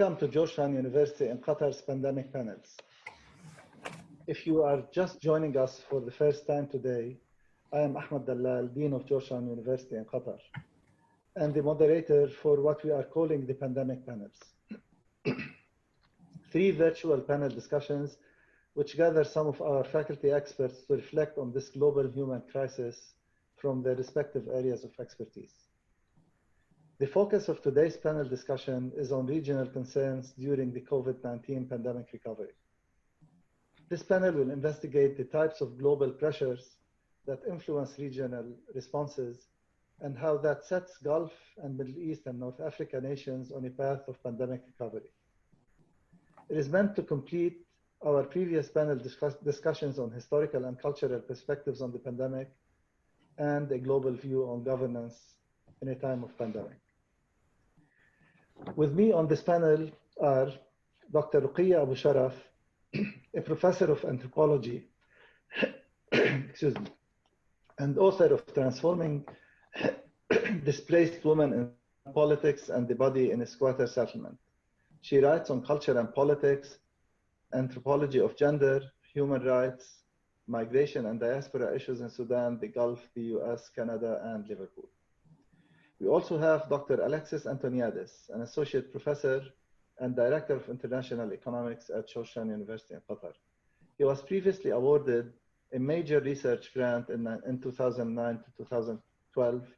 Welcome to Georgetown University in Qatar's Pandemic Panels. If you are just joining us for the first time today, I am Ahmed Dalal, Dean of Georgetown University in Qatar, and the moderator for what we are calling the Pandemic Panels. 3 virtual panel discussions which gather some of our faculty experts to reflect on this global human crisis from their respective areas of expertise. The focus of today's panel discussion is on regional concerns during the COVID-19 pandemic recovery. This panel will investigate the types of global pressures that influence regional responses and how that sets Gulf and Middle East and North Africa nations on a path of pandemic recovery. It is meant to complete our previous panel discussions on historical and cultural perspectives on the pandemic and a global view on governance in a time of pandemic. With me on this panel are Dr. Rogaia Abusharaf, a professor of anthropology, excuse me, and author of Transforming Displaced Women in Politics and the Body in a Squatter Settlement. She writes on culture and politics, anthropology of gender, human rights, migration and diaspora issues in Sudan, the Gulf, the US, Canada, and Liverpool. We also have Dr. Alexis Antoniades, an associate professor and director of international economics at Georgetown University in Qatar. He was previously awarded a major research grant in 2009 to 2012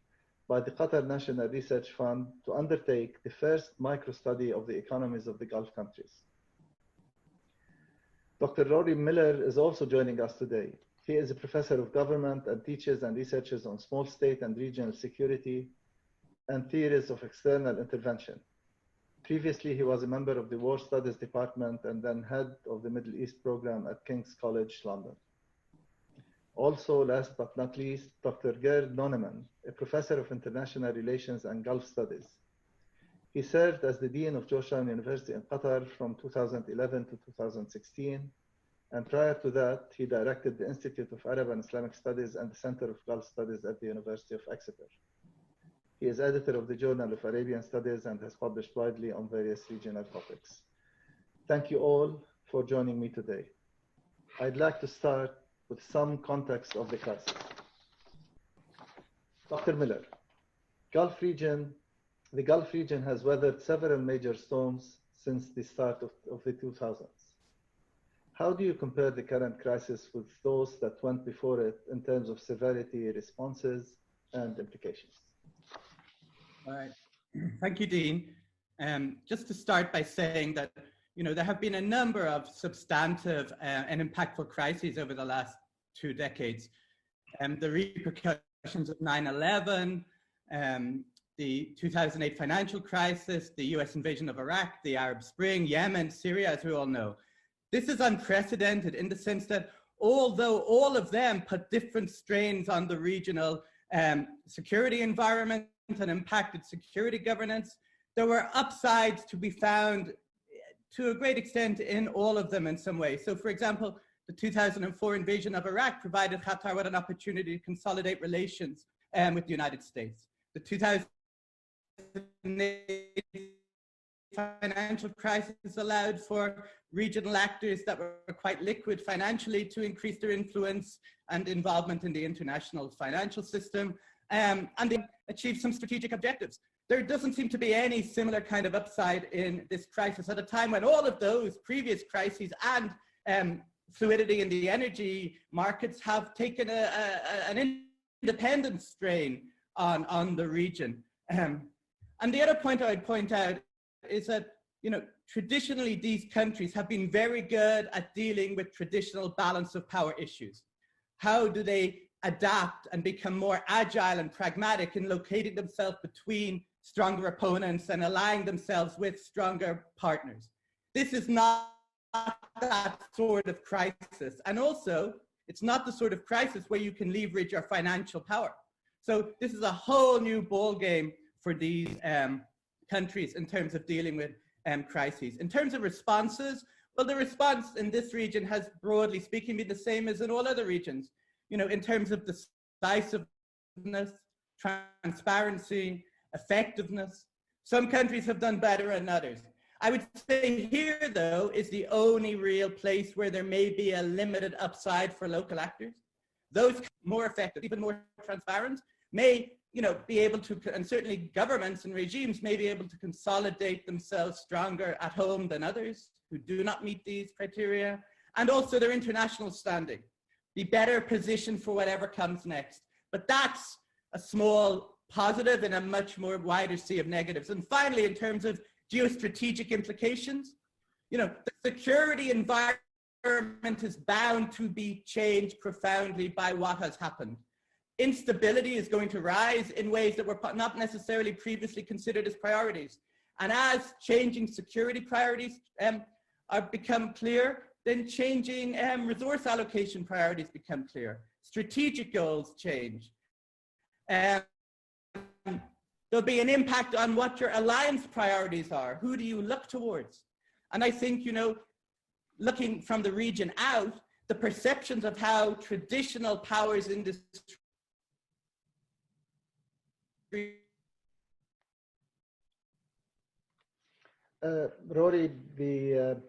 by the Qatar National Research Fund to undertake the first micro-study of the economies of the Gulf countries. Dr. Rory Miller is also joining us today. He is a professor of government and teaches and researches on small state and regional security and theories of external intervention. Previously, he was a member of the War Studies Department and then head of the Middle East program at King's College London. Also, last but not least, Dr. Gerd Nonneman, a professor of international relations and Gulf studies. He served as the Dean of Georgetown University in Qatar from 2011 to 2016. And prior to that, he directed the Institute of Arab and Islamic Studies and the Center of Gulf Studies at the University of Exeter. He is editor of the Journal of Arabian Studies and has published widely on various regional topics. Thank you all for joining me today. I'd like to start with some context of the crisis. Dr. Miller, the Gulf region has weathered several major storms since the start of the 2000s. How do you compare the current crisis with those that went before it in terms of severity, responses, and implications? All right. Thank you, Dean. Just to start by saying that, there have been a number of substantive and impactful crises over the last 2 decades. The repercussions of 9/11, the 2008 financial crisis, the US invasion of Iraq, the Arab Spring, Yemen, Syria, as we all know. This is unprecedented in the sense that although all of them put different strains on the regional security environment and impacted security governance, there were upsides to be found to a great extent in all of them in some way. So for example, the 2004 invasion of Iraq provided Qatar with an opportunity to consolidate relations with the United States. The 2008 financial crisis allowed for regional actors that were quite liquid financially to increase their influence and involvement in the international financial system, and they achieved some strategic objectives. There doesn't seem to be any similar kind of upside in this crisis at a time when all of those previous crises and fluidity in the energy markets have taken an independent strain on the region. And the other point I would point out is that, traditionally these countries have been very good at dealing with traditional balance of power issues. How do they adapt and become more agile and pragmatic in locating themselves between stronger opponents and aligning themselves with stronger partners? This is not that sort of crisis. And also, it's not the sort of crisis where you can leverage your financial power. So this is a whole new ball game for these countries in terms of dealing with crises. In terms of responses, well, the response in this region has, broadly speaking, been the same as in all other regions. In terms of decisiveness, transparency, effectiveness. Some countries have done better than others. I would say here, though, is the only real place where there may be a limited upside for local actors. Those more effective, even more transparent, may, be able to, and certainly governments and regimes may be able to consolidate themselves stronger at home than others who do not meet these criteria, and also their international standing, be better positioned for whatever comes next. But that's a small positive in a much more wider sea of negatives. And finally, in terms of geostrategic implications, the security environment is bound to be changed profoundly by what has happened. Instability is going to rise in ways that were not necessarily previously considered as priorities. And as changing security priorities are become clear, then changing resource allocation priorities become clear. Strategic goals change. There'll be an impact on what your alliance priorities are. Who do you look towards? And I think, looking from the region out, the perceptions of how traditional powers in this Rory, the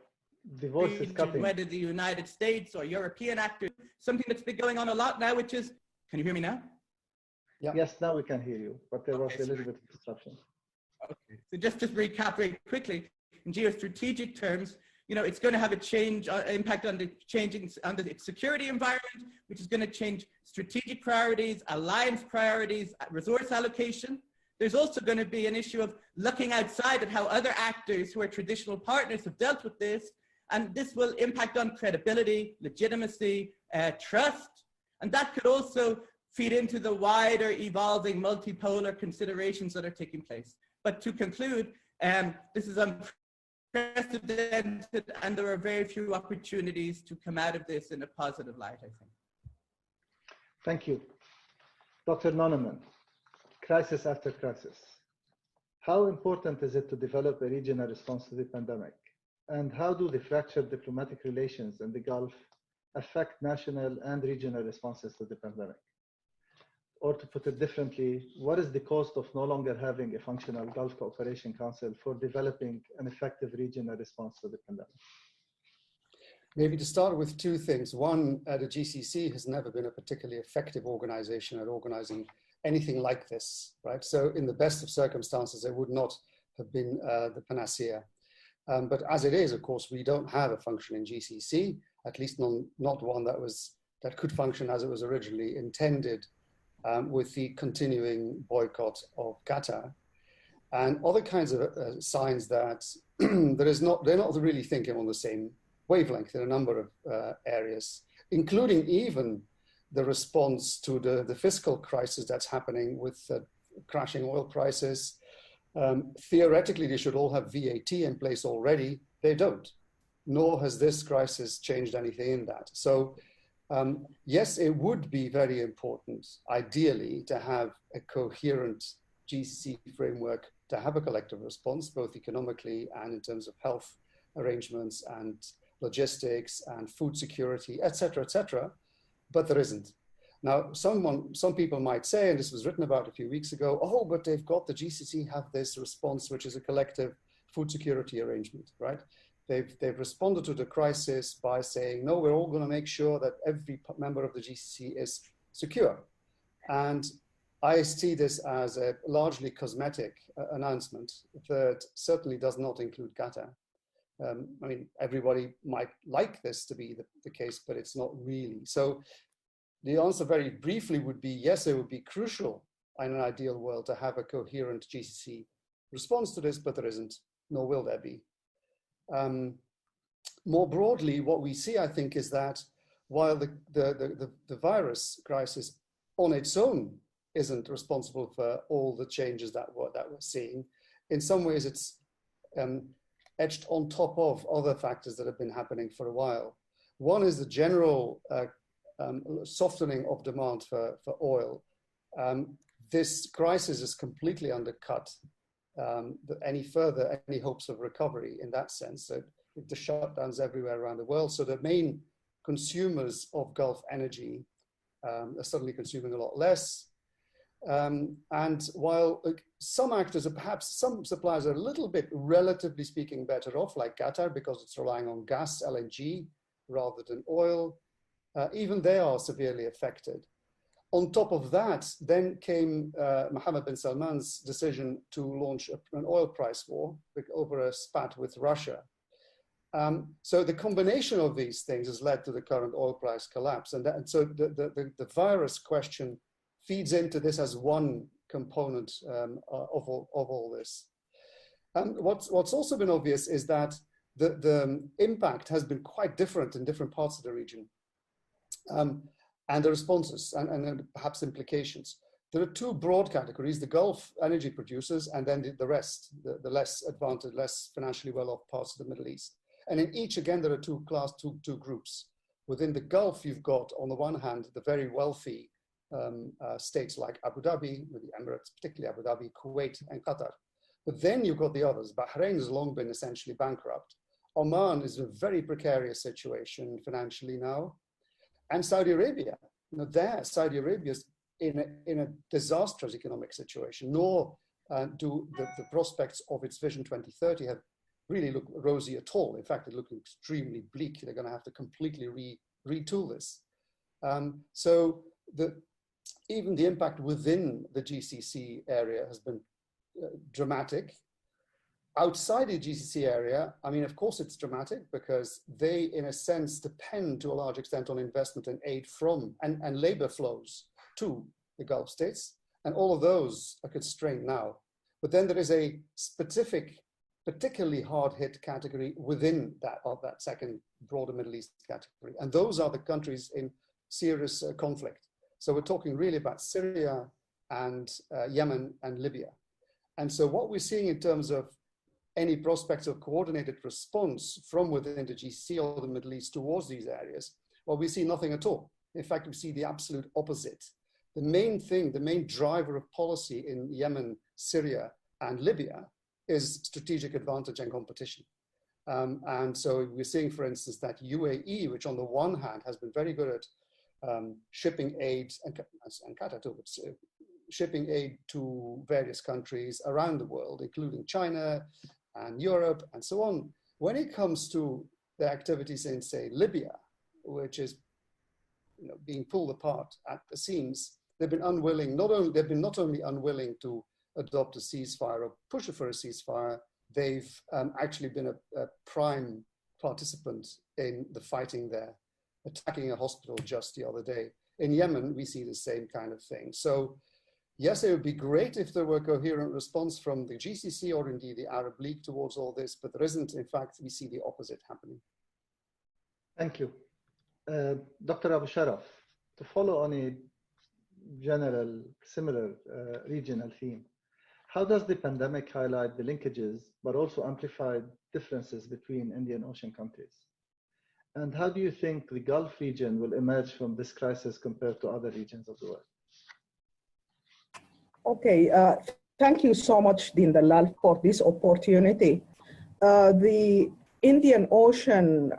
voice is cutting. Whether the United States or European actors, something that's been going on a lot now, which is, can you hear me now? Yeah. Yes, now we can hear you, but there was a little bit of disruption. Okay, so just recap very quickly, in geostrategic terms, it's going to have a impact on the security environment, which is going to change strategic priorities, alliance priorities, resource allocation. There's also going to be an issue of looking outside at how other actors who are traditional partners have dealt with this, and this will impact on credibility, legitimacy, trust, and that could also feed into the wider evolving multipolar considerations that are taking place. But to conclude, this is unprecedented, and there are very few opportunities to come out of this in a positive light, I think. Thank you. Dr. Nonneman, crisis after crisis. How important is it to develop a regional response to the pandemic? And how do the fractured diplomatic relations in the Gulf affect national and regional responses to the pandemic? Or to put it differently, what is the cost of no longer having a functional Gulf Cooperation Council for developing an effective regional response to the pandemic? Maybe to start with two things. One, the GCC has never been a particularly effective organization at organizing anything like this, right? So in the best of circumstances, it would not have been the panacea. But as it is, of course, we don't have a functioning GCC, at least not one that could function as it was originally intended, with the continuing boycott of Qatar. And other kinds of signs that they're not really thinking on the same wavelength in a number of areas, including even the response to the fiscal crisis that's happening with crashing oil prices. Theoretically, they should all have VAT in place already. They don't, nor has this crisis changed anything in that. So yes, it would be very important, ideally, to have a coherent GCC framework, to have a collective response, both economically and in terms of health arrangements and logistics and food security, et cetera, but there isn't. Now, some people might say, and this was written about a few weeks ago, oh, but they've got the GCC have this response, which is a collective food security arrangement, right? They've responded to the crisis by saying, no, we're all going to make sure that every member of the GCC is secure. And I see this as a largely cosmetic announcement that certainly does not include Qatar. I mean, everybody might like this to be the case, but it's not really. So the answer very briefly would be, yes, it would be crucial in an ideal world to have a coherent GCC response to this, but there isn't, nor will there be. More broadly, what we see, I think, is that while the virus crisis on its own isn't responsible for all the changes that we're seeing, in some ways it's etched on top of other factors that have been happening for a while. One is the general softening of demand for oil. This crisis has completely undercut any hopes of recovery in that sense. So the shutdowns everywhere around the world. So the main consumers of Gulf energy are suddenly consuming a lot less. And while some actors, are perhaps some suppliers are a little bit, relatively speaking, better off, like Qatar, because it's relying on gas, LNG, rather than oil, even they are severely affected. On top of that, then came Mohammed bin Salman's decision to launch an oil price war over a spat with Russia. So the combination of these things has led to the current oil price collapse. And so the virus question feeds into this as one component of all this. What's also been obvious is that the impact has been quite different in different parts of the region. And the responses and perhaps implications. There are two broad categories: the Gulf energy producers, and then the rest, the less advantaged, less financially well-off parts of the Middle East. And in each, again, there are two groups. Within the Gulf, you've got, on the one hand, the very wealthy states like Abu Dhabi, with the Emirates, particularly Abu Dhabi, Kuwait, and Qatar. But then you've got the others. Bahrain has long been essentially bankrupt. Oman is in a very precarious situation financially now. And Saudi Arabia, Saudi Arabia is in a disastrous economic situation, nor do the prospects of its Vision 2030 have really look rosy at all. In fact, they look extremely bleak. They're going to have to completely retool this. So even the impact within the GCC area has been dramatic. Outside the GCC area, I mean, of course it's dramatic because they, in a sense, depend to a large extent on investment and aid from and labor flows to the Gulf states. And all of those are constrained now. But then there is a specific, particularly hard-hit category within that second broader Middle East category. And those are the countries in serious conflict. So we're talking really about Syria and Yemen and Libya. And so what we're seeing in terms of any prospects of coordinated response from within the GCC or the Middle East towards these areas, well, we see nothing at all. In fact, we see the absolute opposite. The main thing, the main driver of policy in Yemen, Syria, and Libya is strategic advantage and competition. And so we're seeing, for instance, that UAE, which on the one hand has been very good at shipping aid, and Qatar too, but shipping aid to various countries around the world, including China and Europe and so on. When it comes to the activities in, say, Libya, which is being pulled apart at the seams, they've been unwilling, not only unwilling to adopt a ceasefire or push for a ceasefire, they've actually been a prime participant in the fighting there, attacking a hospital just the other day. In Yemen, we see the same kind of thing. So yes, it would be great if there were a coherent response from the GCC or indeed the Arab League towards all this, but there isn't. In fact, we see the opposite happening. Thank you. Dr. Abusharaf, to follow on a general, similar regional theme, how does the pandemic highlight the linkages, but also amplify differences between Indian Ocean countries? And how do you think the Gulf region will emerge from this crisis compared to other regions of the world? Okay, thank you so much, Dean Dalal, for this opportunity. The Indian Ocean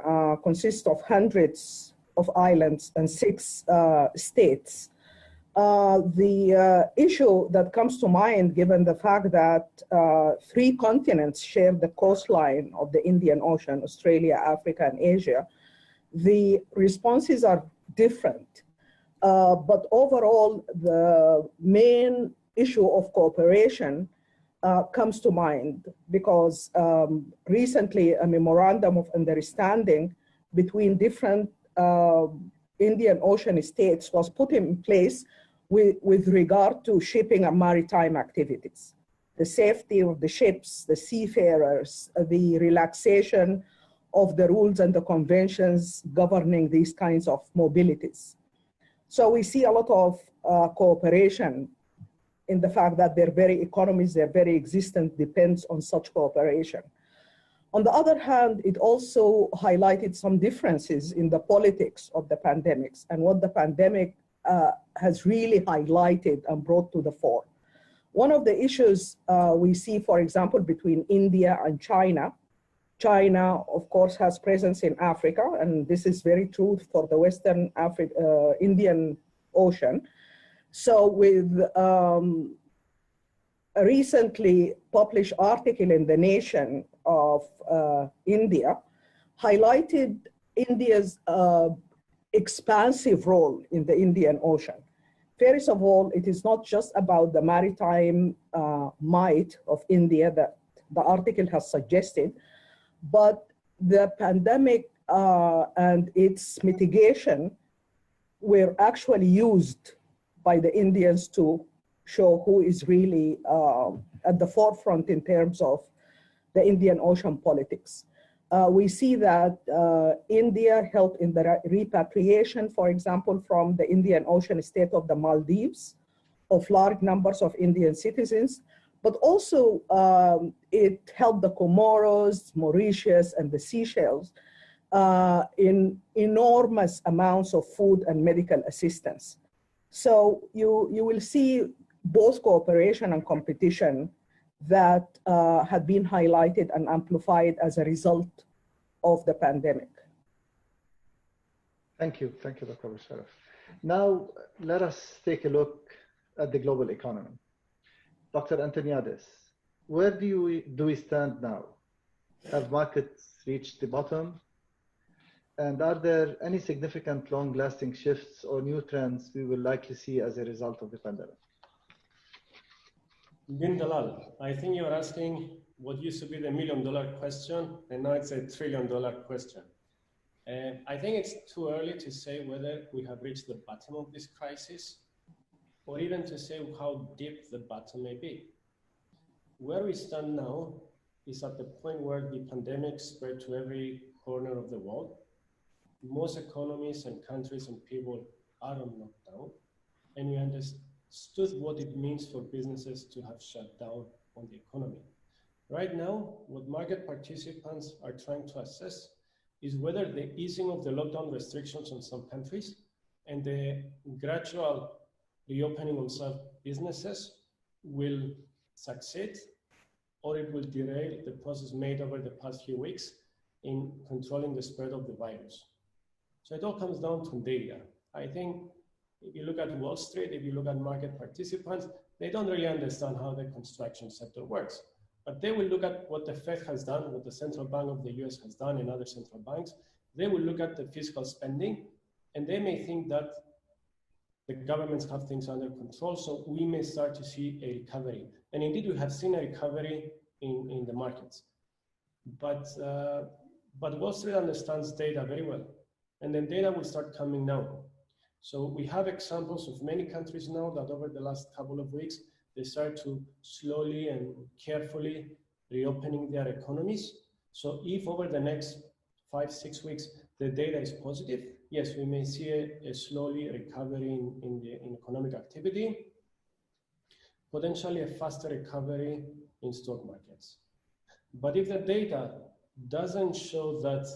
consists of hundreds of islands and 6 states. The issue that comes to mind, given the fact that 3 continents share the coastline of the Indian Ocean, Australia, Africa, and Asia, the responses are different. But overall, the main issue of cooperation comes to mind because recently a memorandum of understanding between different Indian Ocean states was put in place with regard to shipping and maritime activities. The safety of the ships, the seafarers, the relaxation of the rules and the conventions governing these kinds of mobilities. So we see a lot of cooperation in the fact that their very economies, their very existence depends on such cooperation. On the other hand, it also highlighted some differences in the politics of the pandemics and what the pandemic has really highlighted and brought to the fore. One of the issues we see, for example, between India and China. China, of course, has presence in Africa, and this is very true for the Western Indian Ocean. So with a recently published article in The Nation of India, highlighted India's expansive role in the Indian Ocean. First of all, it is not just about the maritime might of India that the article has suggested, but the pandemic and its mitigation were actually used by the Indians to show who is really at the forefront in terms of the Indian Ocean politics. We see that India helped in the repatriation, for example, from the Indian Ocean state of the Maldives of large numbers of Indian citizens, but also it helped the Comoros, Mauritius, and the Seychelles in enormous amounts of food and medical assistance. So you will see both cooperation and competition that had been highlighted and amplified as a result of the pandemic. Thank you, Dr. Abusharaf. Now, let us take a look at the global economy. Dr. Antoniades, where do we stand now? Have markets reached the bottom? And are there any significant long-lasting shifts or new trends we will likely see as a result of the pandemic? Bin Dalal, I think you're asking what used to be the $1 million question, and now it's a $1 trillion question. I think it's too early to say whether we have reached the bottom of this crisis, or even to say how deep the bottom may be. Where we stand now is at the point where the pandemic spread to every corner of the world. Most economies and countries and people are on lockdown, and we understood what it means for businesses to have shut down on the economy. Right now, what market participants are trying to assess is whether the easing of the lockdown restrictions on some countries and the gradual reopening of some businesses will succeed, or it will derail the process made over the past few weeks in controlling the spread of the virus. So it all comes down to data. I think if you look at Wall Street, if you look at market participants, they don't really understand how the construction sector works. But they will look at what the Fed has done, what the Central Bank of the US has done, and other central banks. They will look at the fiscal spending, and they may think that the governments have things under control, so we may start to see a recovery. And indeed, we have seen a recovery in the markets. But Wall Street understands data very well, and then data will start coming now. So we have examples of many countries now that over the last couple of weeks, they start to slowly and carefully reopening their economies. So if over the next 5-6 weeks, the data is positive, yes, we may see a slowly recovery in economic activity, potentially a faster recovery in stock markets. But if the data doesn't show that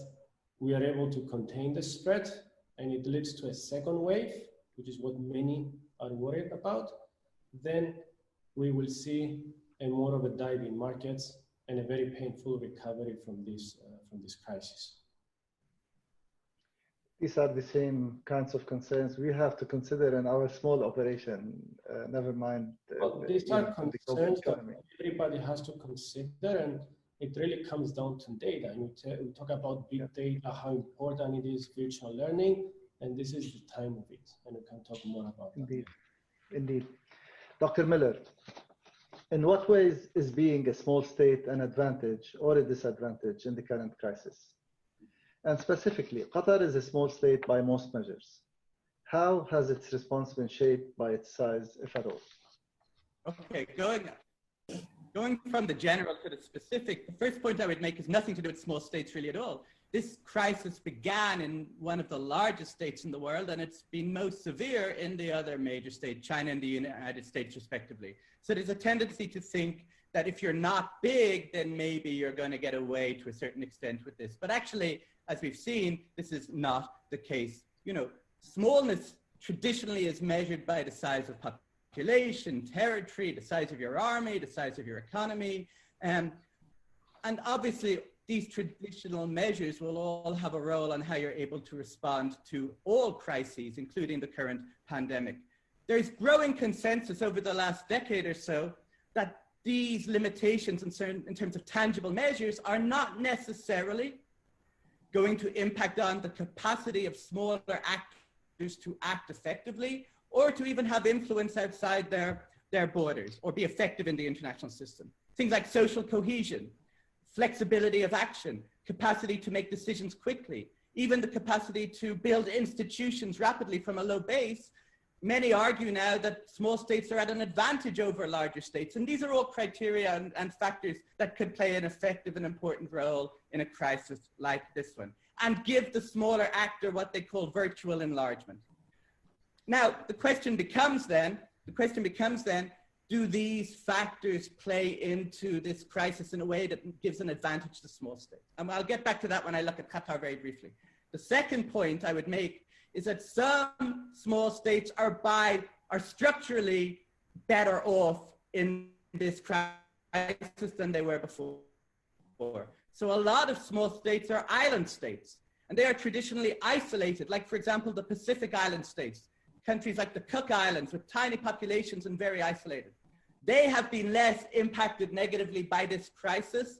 we are able to contain the spread and it leads to a second wave, which is what many are worried about, then we will see a more of a dive in markets and a very painful recovery from this crisis. These are the same kinds of concerns we have to consider in our small operation, never mind these are concerns that everybody has to consider, and it really comes down to data. And we talk about big data, how important it is, virtual learning, and this is the time of it, and we can talk more about that. Indeed. Dr. Miller, in what ways is being a small state an advantage or a disadvantage in the current crisis? And specifically, Qatar is a small state by most measures. How has its response been shaped by its size, if at all? Okay, going from the general to the specific, the first point I would make is nothing to do with small states really at all. This crisis began in one of the largest states in the world, and it's been most severe in the other major states, China and the United States respectively. So there's a tendency to think that if you're not big, then maybe you're going to get away to a certain extent with this. But actually, as we've seen, this is not the case. You know, smallness traditionally is measured by the size of population, territory, the size of your army, the size of your economy. And obviously, these traditional measures will all have a role on how you're able to respond to all crises, including the current pandemic. there's growing consensus over the last decade or so that these limitations in terms of tangible measures are not necessarily going to impact on the capacity of smaller actors to act effectively or to even have influence outside their borders or be effective in the international system. Things like social cohesion, flexibility of action, capacity to make decisions quickly, even the capacity to build institutions rapidly from a low base. Many argue now that small states are at an advantage over larger states. And these are all criteria and factors that could play an effective and important role in a crisis like this one and give the smaller actor what they call virtual enlargement. Now, the question becomes then, do these factors play into this crisis in a way that gives an advantage to small states? And I'll get back to that when I look at Qatar very briefly. The second point I would make is that some small states are structurally better off in this crisis than they were before. So a lot of small states are island states, and they are traditionally isolated, like, for example, the Pacific Island states, countries like the Cook Islands with tiny populations and very isolated. They have been less impacted negatively by this crisis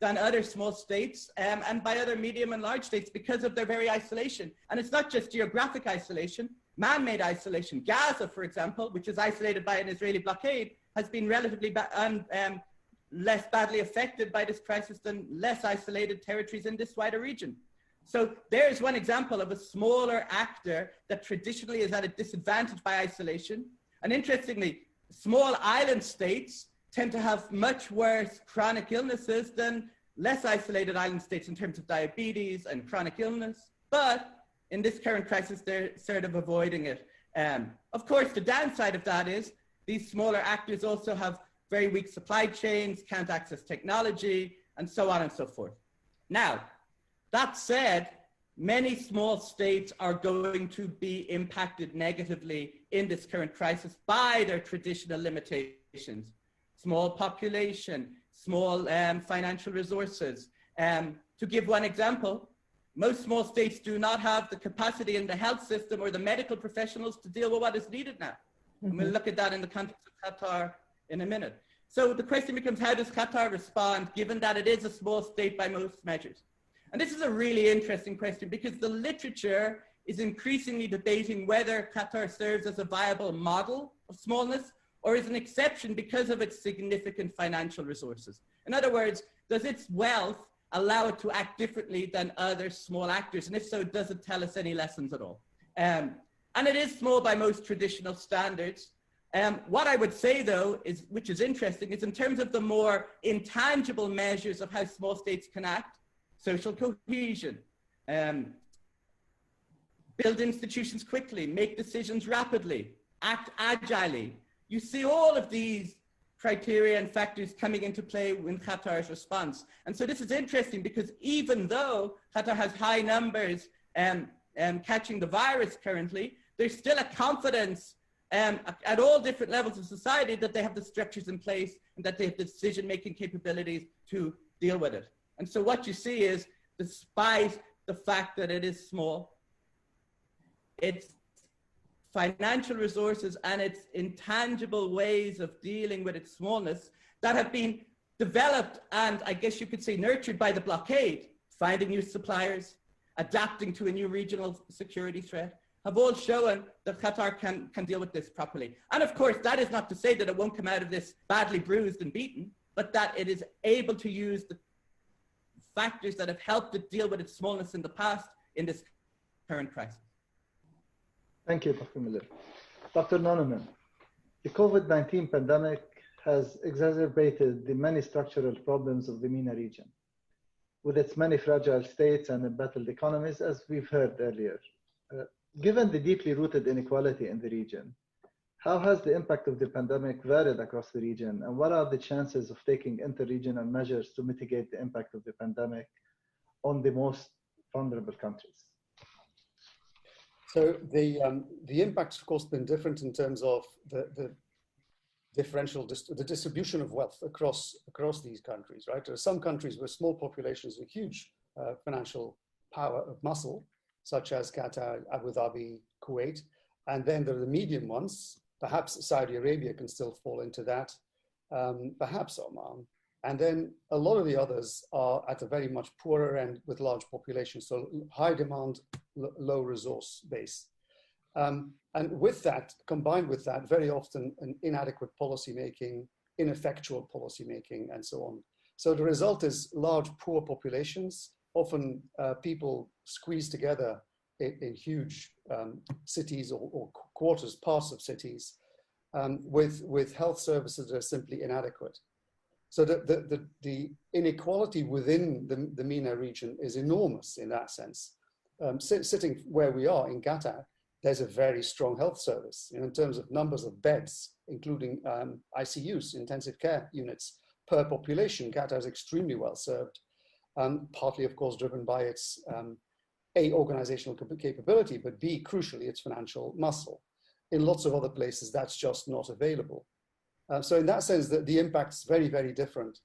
than other small states and by other medium and large states because of their very isolation. And it's not just geographic isolation, man-made isolation. Gaza, for example, which is isolated by an Israeli blockade, has been relatively less badly affected by this crisis than less isolated territories in this wider region. So there's one example of a smaller actor that traditionally is at a disadvantage by isolation. And interestingly, small island states tend to have much worse chronic illnesses than less isolated island states in terms of diabetes and chronic illness. But in this current crisis, they're sort of avoiding it. Of course, the downside of that is these smaller actors also have very weak supply chains, can't access technology, and so on and so forth. Now, that said, many small states are going to be impacted negatively in this current crisis by their traditional limitations. Small population, small financial resources. To give one example, most small states do not have the capacity in the health system or the medical professionals to deal with what is needed now. And we'll look at that in the context of Qatar in a minute. So the question becomes, how does Qatar respond, given that it is a small state by most measures? And this is a really interesting question because the literature is increasingly debating whether Qatar serves as a viable model of smallness or is an exception because of its significant financial resources. In other words, does its wealth allow it to act differently than other small actors? And if so, does it tell us any lessons at all? And it is small by most traditional standards. What I would say, though, is, which is interesting, is in terms of the more intangible measures of how small states can act, social cohesion, build institutions quickly, make decisions rapidly, act agilely. You see all of these criteria and factors coming into play in Qatar's response. And so this is interesting because even though Qatar has high numbers catching the virus currently, there's still a confidence at all different levels of society that they have the structures in place and that they have the decision-making capabilities to deal with it. And so what you see is, despite the fact that it is small, its financial resources and its intangible ways of dealing with its smallness that have been developed and, I guess you could say, nurtured by the blockade, finding new suppliers, adapting to a new regional security threat, have all shown that Qatar can deal with this properly. And of course, that is not to say that it won't come out of this badly bruised and beaten, but that it is able to use the factors that have helped it deal with its smallness in the past in this current crisis. Thank you, Dr. Miller. Dr. Nonneman, the COVID-19 pandemic has exacerbated the many structural problems of the MENA region, with its many fragile states and embattled economies, as we've heard earlier. Given the deeply rooted inequality in the region, how has the impact of the pandemic varied across the region, and what are the chances of taking inter-regional measures to mitigate the impact of the pandemic on the most vulnerable countries? So the impact's, of course, been different in terms of the distribution of wealth across these countries, right? There are some countries with small populations and huge financial power of muscle, such as Qatar, Abu Dhabi, Kuwait, And then there are the medium ones. Perhaps Saudi Arabia can still fall into that, perhaps Oman. And then a lot of the others are at a very much poorer end with large populations, so high demand, low resource base. And with that, combined with that, very often an inadequate policy making, ineffectual policy making, and so on. So the result is large, poor populations, often people squeezed together in huge cities or quarters, parts of cities, with health services that are simply inadequate. So the inequality within the MENA region is enormous in that sense. Sitting where we are in Qatar, there's a very strong health service in terms of numbers of beds, including ICUs, intensive care units per population. Qatar is extremely well served, partly, of course, driven by its A, organizational capability, but B, crucially, its financial muscle. In lots of other places, that's just not available. So in that sense, the impact's very, very different.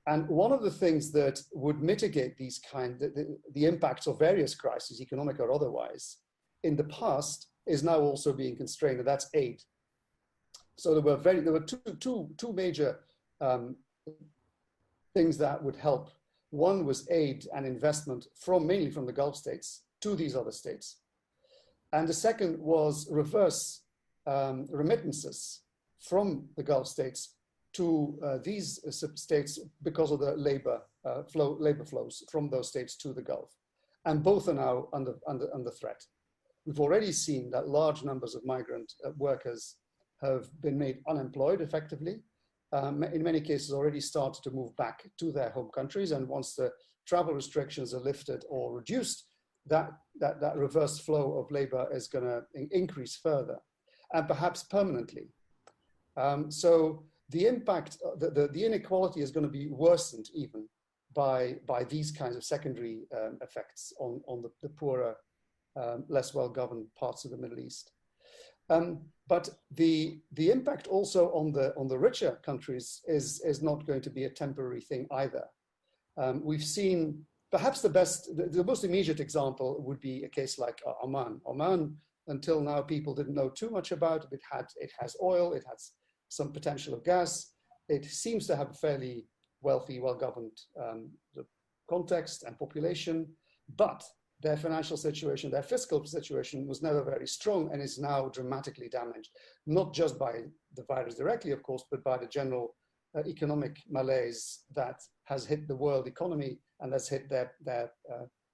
And one of the things that would mitigate these the impacts of various crises, economic or otherwise, in the past is now also being constrained, and that's aid. So there were two major things that would help. One was aid and investment mainly from the Gulf states to these other states. And the second was reverse remittances from the Gulf states to these states because of the labor flows from those states to the Gulf. And both are now under threat. We've already seen that large numbers of migrant workers have been made unemployed effectively. In many cases already started to move back to their home countries. And once the travel restrictions are lifted or reduced, that reverse flow of labor is going to increase further and perhaps permanently. So the impact, the inequality is going to be worsened even by these kinds of secondary effects on the poorer, less well-governed parts of the Middle East. But the impact also on the richer countries is not going to be a temporary thing either. We've seen perhaps the most immediate example would be a case like Oman. Oman, until now, people didn't know too much about it. It has oil, it has some potential of gas. It seems to have a fairly wealthy, well-governed context and population, but their financial situation, their fiscal situation was never very strong and is now dramatically damaged, not just by the virus directly, of course, but by the general economic malaise that has hit the world economy and has hit their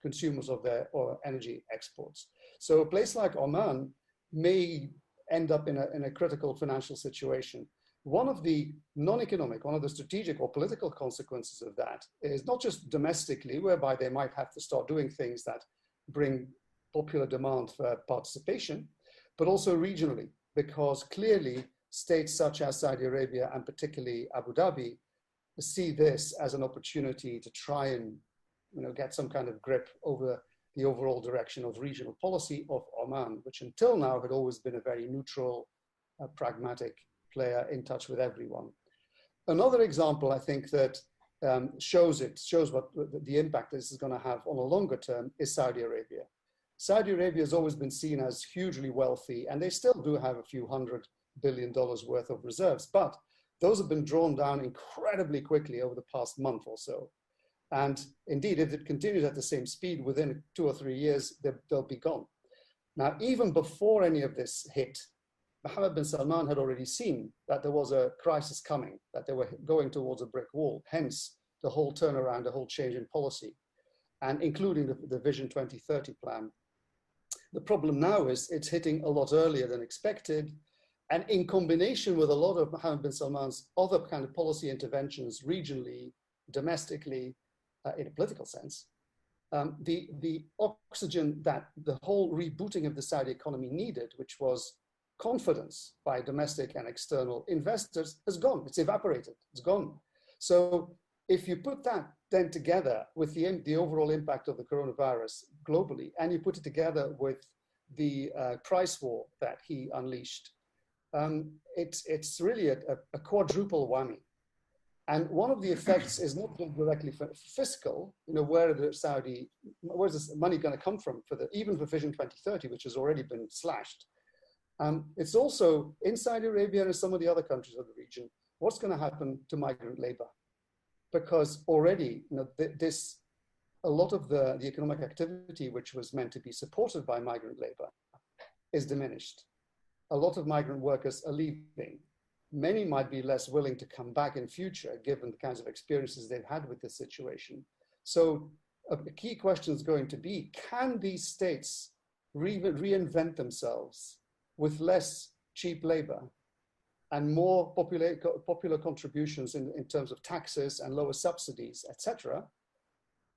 consumers of their energy exports. So a place like Oman may end up in a critical financial situation. One of the non-economic, one of the strategic or political consequences of that is not just domestically, whereby they might have to start doing things that bring popular demand for participation, but also regionally, because clearly states such as Saudi Arabia and particularly Abu Dhabi see this as an opportunity to try and get some kind of grip over the overall direction of regional policy of Oman, which until now had always been a very neutral, pragmatic player in touch with everyone. Another example, I think, that shows what the impact this is going to have on a longer term is Saudi Arabia. Saudi Arabia has always been seen as hugely wealthy, and they still do have a few $100 billion worth of reserves, but those have been drawn down incredibly quickly over the past month or so. And indeed, if it continues at the same speed, within 2 or 3 years, they'll be gone. Now, even before any of this hit, Mohammed bin Salman had already seen that there was a crisis coming, that they were going towards a brick wall, hence the whole turnaround, the whole change in policy, and including the Vision 2030 plan. The problem now is it's hitting a lot earlier than expected, and in combination with a lot of Mohammed bin Salman's other kind of policy interventions regionally, domestically, in a political sense, the oxygen that the whole rebooting of the Saudi economy needed, which was confidence by domestic and external investors, has gone. It's evaporated. It's gone. So if you put that then together with the overall impact of the coronavirus globally, and you put it together with the price war that he unleashed, it's really a quadruple whammy. And one of the effects is not directly fiscal, where's this money going to come from even for Vision 2030, which has already been slashed. It's also inside Arabia and some of the other countries of the region, what's going to happen to migrant labor? Because already, a lot of the economic activity which was meant to be supported by migrant labor is diminished. A lot of migrant workers are leaving. Many might be less willing to come back in future, given the kinds of experiences they've had with this situation. So a key question is going to be, can these states reinvent themselves with less cheap labor and more popular contributions in terms of taxes and lower subsidies, etc.?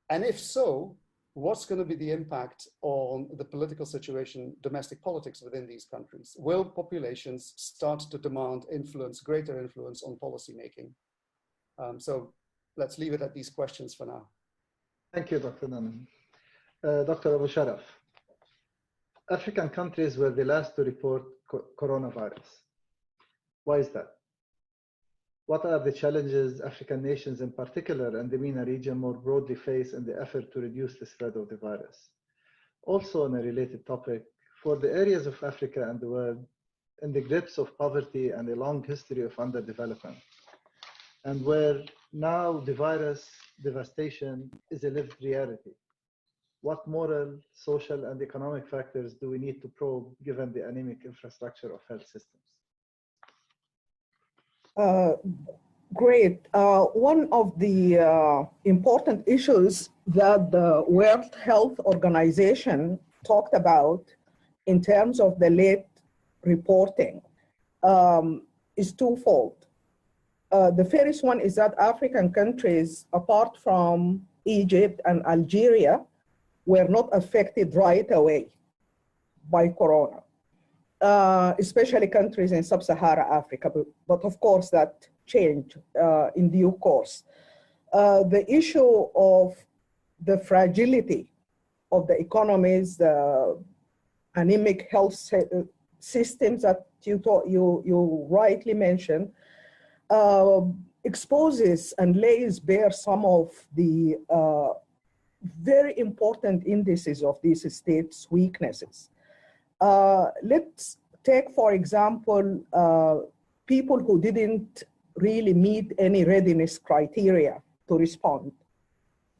And if so, what's going to be the impact on the political situation, domestic politics within these countries? Will populations start to demand greater influence on policymaking? So let's leave it at these questions for now. Thank you, Dr. Nonneman. Dr. Abusharaf, African countries were the last to report coronavirus. Why is that? What are the challenges African nations in particular and the MENA region more broadly face in the effort to reduce the spread of the virus? Also on a related topic, for the areas of Africa and the world in the grips of poverty and a long history of underdevelopment, and where now the virus devastation is a lived reality, what moral, social, and economic factors do we need to probe given the anemic infrastructure of health systems? Great. One of the important issues that the World Health Organization talked about in terms of the late reporting is twofold. The first one is that African countries, apart from Egypt and Algeria, were not affected right away by corona. Especially countries in sub-Saharan Africa, but of course that changed in due course. The issue of the fragility of the economies, the anemic health systems that you rightly mentioned, exposes and lays bare some of the very important indices of these states' weaknesses. Let's take, for example, people who didn't really meet any readiness criteria to respond.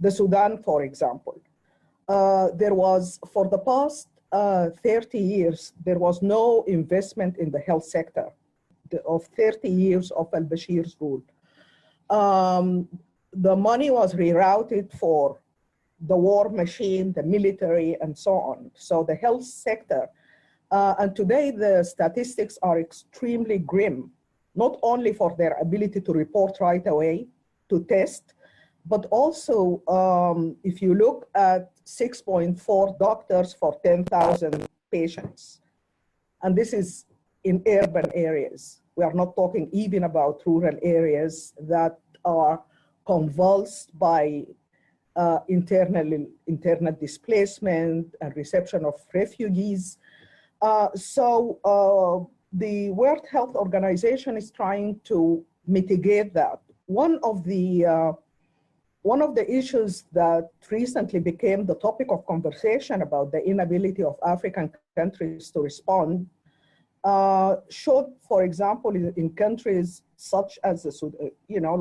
The Sudan, for example. There was, for the past 30 years, there was no investment in the health sector of 30 years of al-Bashir's rule. The money was rerouted for the war machine, the military, and so on. So the health sector, and today the statistics are extremely grim, not only for their ability to report right away, to test, but also if you look at 6.4 doctors for 10,000 patients. And this is in urban areas. We are not talking even about rural areas that are convulsed by internal displacement and reception of refugees. So the World Health Organization is trying to mitigate that. One of the issues that recently became the topic of conversation about the inability of African countries to respond showed, for example, in countries such as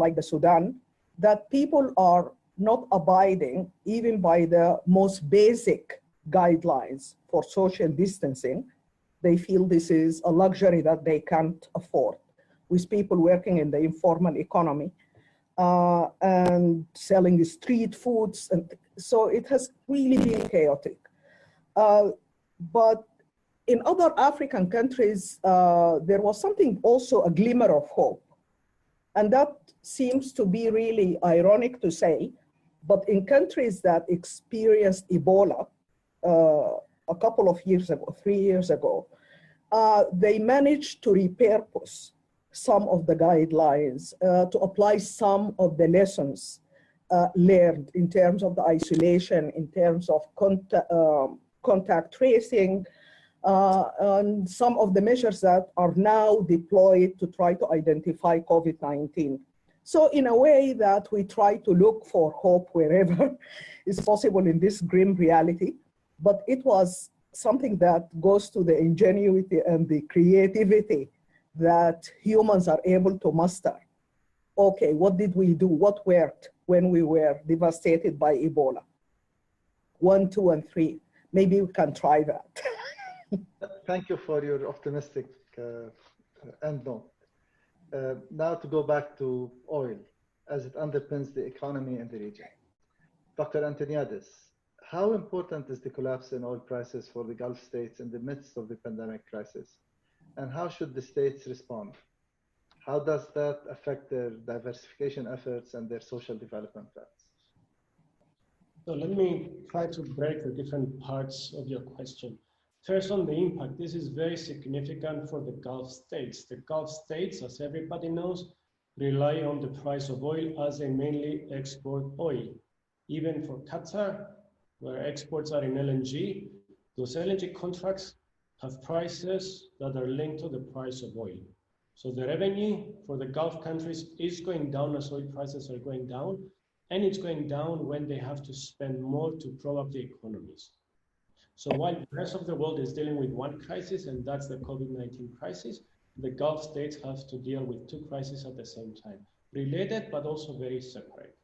like the Sudan, that people are not abiding even by the most basic guidelines for social distancing. They feel this is a luxury that they can't afford, with people working in the informal economy and selling street foods. And so it has really been chaotic. But in other African countries, there was something also, a glimmer of hope. And that seems to be really ironic to say, but in countries that experienced Ebola a couple of years ago, 3 years ago, they managed to repurpose some of the guidelines, to apply some of the lessons learned in terms of the isolation, in terms of contact tracing, and some of the measures that are now deployed to try to identify COVID-19. So in a way that we try to look for hope wherever is possible in this grim reality, but it was something that goes to the ingenuity and the creativity that humans are able to master. Okay, what did we do? What worked when we were devastated by Ebola? 1, 2, and 3. Maybe we can try that. Thank you for your optimistic end note. Now to go back to oil, as it underpins the economy in the region. Dr. Antoniades, how important is the collapse in oil prices for the Gulf states in the midst of the pandemic crisis? And how should the states respond? How does that affect their diversification efforts and their social development plans? So let me try to break the different parts of your question. First, on the impact, this is very significant for the Gulf states. The Gulf states, as everybody knows, rely on the price of oil as they mainly export oil. Even for Qatar, where exports are in LNG, those LNG contracts have prices that are linked to the price of oil. So the revenue for the Gulf countries is going down as oil prices are going down, and it's going down when they have to spend more to prop up the economies. So while the rest of the world is dealing with one crisis, and that's the COVID-19 crisis, the Gulf states have to deal with two crises at the same time, related but also very separate.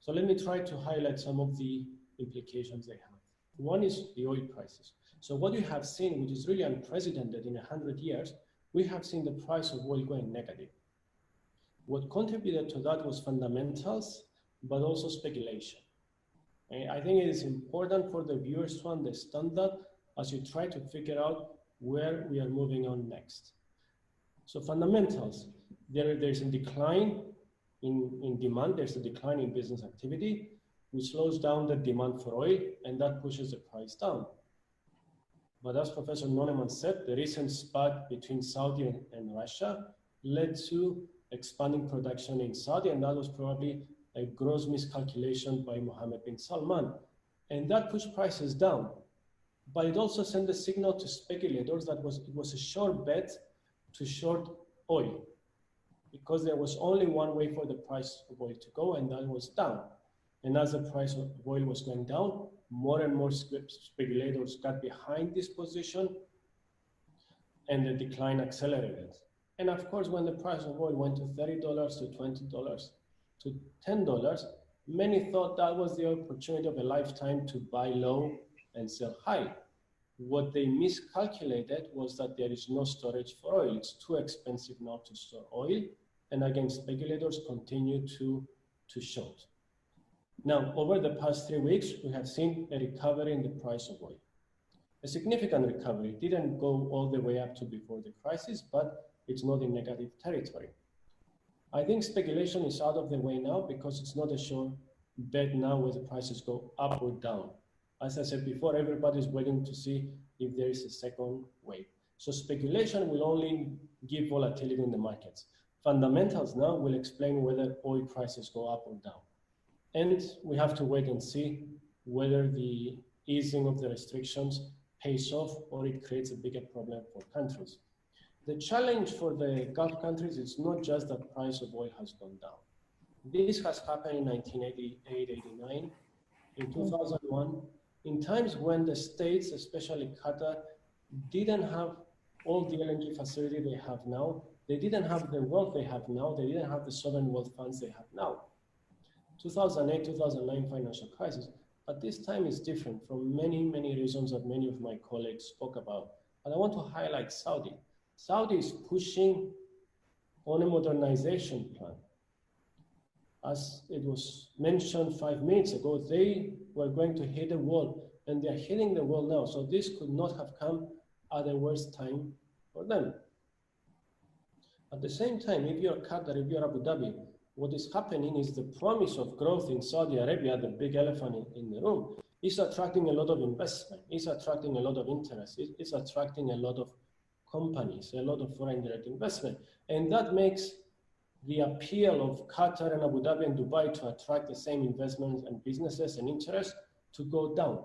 So let me try to highlight some of the implications they have. One is the oil prices. So what you have seen, which is really unprecedented in 100 years, we have seen the price of oil going negative. What contributed to that was fundamentals, but also speculation. And I think it is important for the viewers to understand that as you try to figure out where we are moving on next. So fundamentals, there's a decline in demand, there's a decline in business activity, which slows down the demand for oil, and that pushes the price down. But as Professor Nonneman said, the recent spat between Saudi and Russia led to expanding production in Saudi, and that was probably a gross miscalculation by Mohammed bin Salman. And that pushed prices down. But it also sent a signal to speculators that it was a sure bet to short oil, because there was only one way for the price of oil to go, and that was down. And as the price of oil was going down, more and more speculators got behind this position, and the decline accelerated. And of course, when the price of oil went to $30 to $20 to $10, many thought that was the opportunity of a lifetime to buy low and sell high. What they miscalculated was that there is no storage for oil. It's too expensive now to store oil. And again, speculators continue to short. Now, over the past 3 weeks, we have seen a recovery in the price of oil. A significant recovery. It didn't go all the way up to before the crisis, but it's not in negative territory. I think speculation is out of the way now because it's not a sure bet now whether prices go up or down. As I said before, everybody's waiting to see if there is a second wave. So speculation will only give volatility in the markets. Fundamentals now will explain whether oil prices go up or down. And we have to wait and see whether the easing of the restrictions pays off or it creates a bigger problem for countries. The challenge for the Gulf countries is not just that price of oil has gone down. This has happened in 1988, 89, in 2001, in times when the states, especially Qatar, didn't have all the LNG facility they have now. They didn't have the wealth they have now. They didn't have the sovereign wealth funds they have now. 2008, 2009 financial crisis. But this time is different for many, many reasons that many of my colleagues spoke about. And I want to highlight Saudi. Saudi is pushing on a modernization plan. As it was mentioned 5 minutes ago, they were going to hit a wall, and they're hitting the wall now. So this could not have come at a worse time for them. At the same time, if you're Qatar, if you're Abu Dhabi, what is happening is the promise of growth in Saudi Arabia, the big elephant in the room, is attracting a lot of investment, is attracting a lot of interest, it's attracting a lot of companies, a lot of foreign direct investment. And that makes the appeal of Qatar and Abu Dhabi and Dubai to attract the same investments and businesses and interests to go down.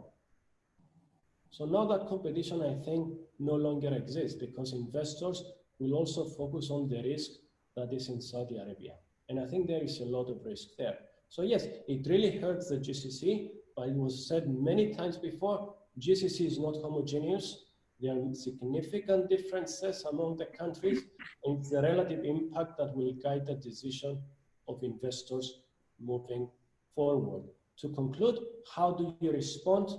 So now that competition, I think, no longer exists because investors will also focus on the risk that is in Saudi Arabia. And I think there is a lot of risk there. So yes, it really hurts the GCC, but it was said many times before, GCC is not homogeneous. There are significant differences among the countries, and it's the relative impact that will guide the decision of investors moving forward. To conclude, how do you respond?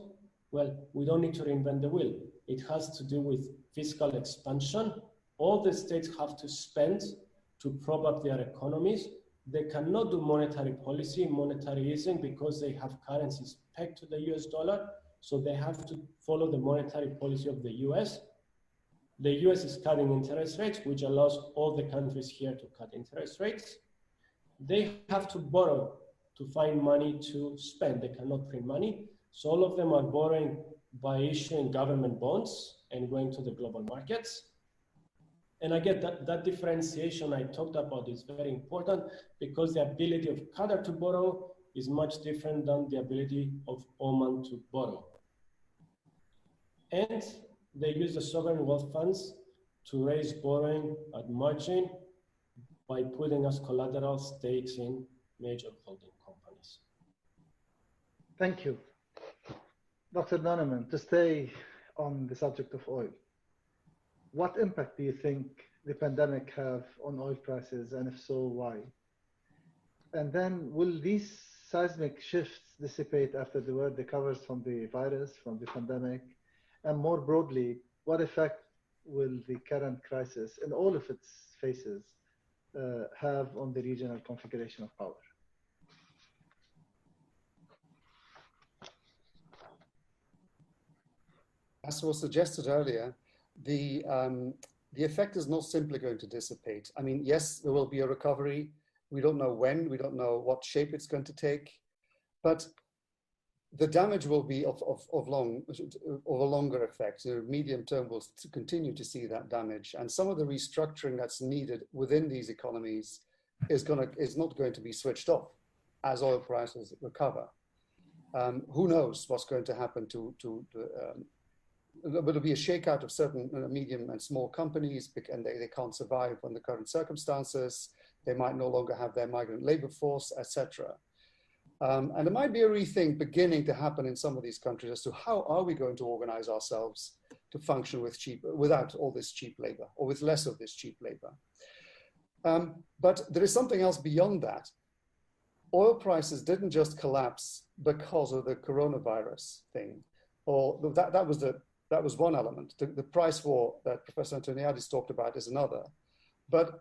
Well, we don't need to reinvent the wheel. It has to do with fiscal expansion. All the states have to spend to prop up their economies. They cannot do monetary policy, monetary easing, because they have currencies pegged to the US dollar. So they have to follow the monetary policy of the US. The US is cutting interest rates, which allows all the countries here to cut interest rates. They have to borrow to find money to spend. They cannot print money. So all of them are borrowing by issuing government bonds and going to the global markets. And again, that differentiation I talked about is very important, because the ability of Qatar to borrow is much different than the ability of Oman to borrow. And they use the sovereign wealth funds to raise borrowing at margin by putting as collateral stakes in major holding companies. Thank you. Dr. Nonneman, to stay on the subject of oil, what impact do you think the pandemic have on oil prices, and if so, why? And then will these seismic shifts dissipate after the world recovers from the virus, from the pandemic? And more broadly, what effect will the current crisis in all of its phases have on the regional configuration of power? As was suggested earlier, the effect is not simply going to dissipate. I mean, yes, there will be a recovery. We don't know when, we don't know what shape it's going to take, but the damage will be of a longer effect. The medium term will continue to see that damage, and some of the restructuring that's needed within these economies is not going to be switched off as oil prices recover. Who knows what's going to happen there'll be a shakeout of certain medium and small companies, and they can't survive under current circumstances. They might no longer have their migrant labor force, etc. And there might be a rethink beginning to happen in some of these countries as to how are we going to organize ourselves to function without all this cheap labor, or with less of this cheap labor. But there is something else beyond that. Oil prices didn't just collapse because of the coronavirus thing, or that was one element. The price war that Professor Antoniades talked about is another. But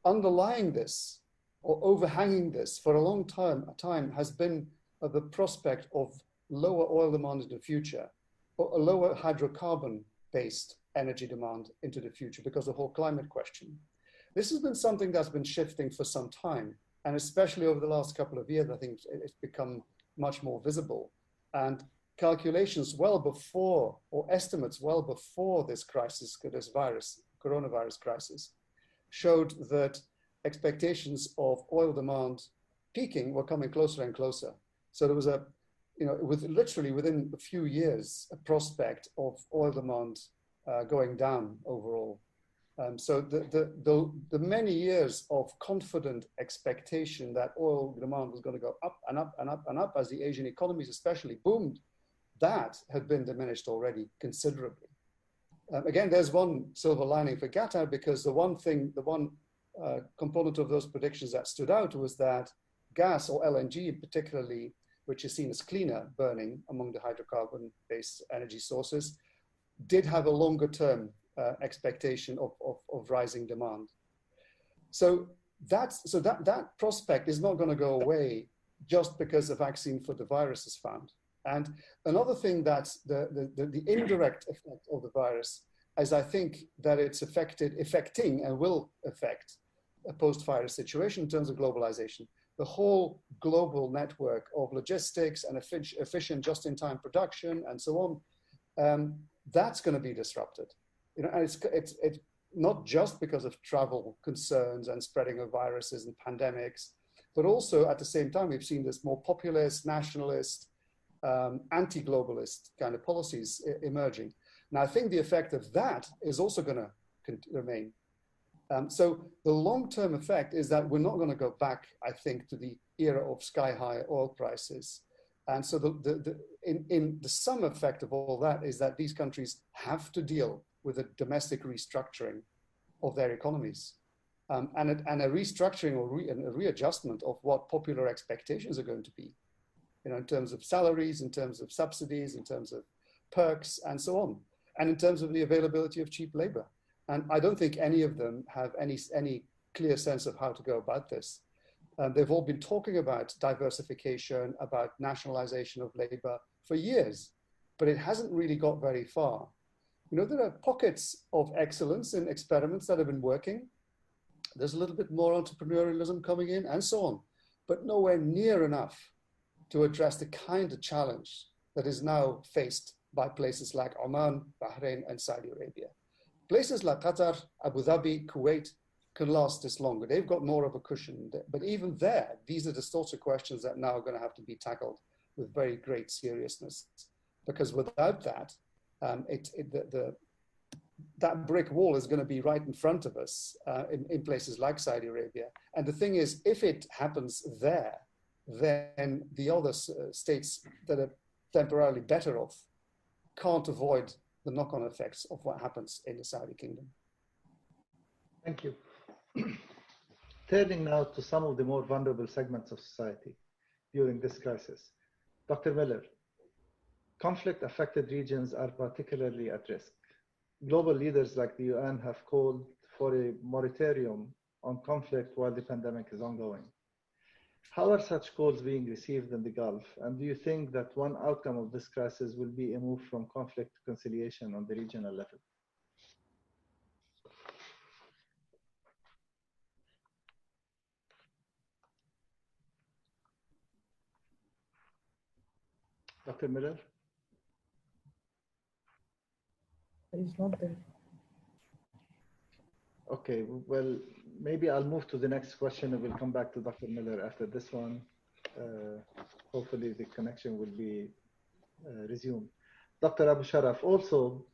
underlying this, or overhanging this for a long time has been the prospect of lower oil demand in the future, or a lower hydrocarbon-based energy demand into the future because of the whole climate question. This has been something that's been shifting for some time, and especially over the last couple of years, I think it's become much more visible. And calculations well before, or estimates well before this crisis, this coronavirus crisis, showed that expectations of oil demand peaking were coming closer and closer. So there was literally within a few years, a prospect of oil demand going down overall. So the many years of confident expectation that oil demand was going to go up and up and up and up as the Asian economies especially boomed, that had been diminished already considerably. Again, there's one silver lining for Qatar, because the one component of those predictions that stood out was that gas, or LNG particularly, which is seen as cleaner burning among the hydrocarbon-based energy sources, did have a longer term expectation of rising demand. So that prospect is not going to go away just because a vaccine for the virus is found. And another thing that's the indirect effect of the virus is, I think, that it's affecting and will affect a post-virus situation in terms of globalization. The whole global network of logistics and efficient just-in-time production and so on, that's going to be disrupted. And it's not just because of travel concerns and spreading of viruses and pandemics, but also at the same time, we've seen this more populist, nationalist, anti-globalist kind of policies emerging. Now, I think the effect of that is also going to remain. So the long-term effect is that we're not going to go back, I think, to the era of sky-high oil prices. And so in the sum effect of all that is that these countries have to deal with a domestic restructuring of their economies, and a restructuring or a readjustment of what popular expectations are going to be, in terms of salaries, in terms of subsidies, in terms of perks, and so on, and in terms of the availability of cheap labor. And I don't think any of them have any clear sense of how to go about this. They've all been talking about diversification, about nationalization of labor for years, but it hasn't really got very far. There are pockets of excellence in experiments that have been working. There's a little bit more entrepreneurialism coming in and so on, but nowhere near enough to address the kind of challenge that is now faced by places like Oman, Bahrain, and Saudi Arabia. Places like Qatar, Abu Dhabi, Kuwait can last this longer. They've got more of a cushion. But even there, these are the sorts of questions that now are going to have to be tackled with very great seriousness. Because without that, that brick wall is going to be right in front of us in places like Saudi Arabia. And the thing is, if it happens there, then the other states that are temporarily better off can't avoid the knock-on effects of what happens in the Saudi kingdom. Thank you. Turning now to some of the more vulnerable segments of society during this crisis. Dr. Miller, conflict-affected regions are particularly at risk. Global leaders like the UN have called for a moratorium on conflict while the pandemic is ongoing. How are such calls being received in the Gulf? And do you think that one outcome of this crisis will be a move from conflict to conciliation on the regional level? Dr. Miller? He's not there. Okay, well, maybe I'll move to the next question and we'll come back to Dr. Miller after this one. Hopefully the connection will be resumed. Dr. Abusharaf, also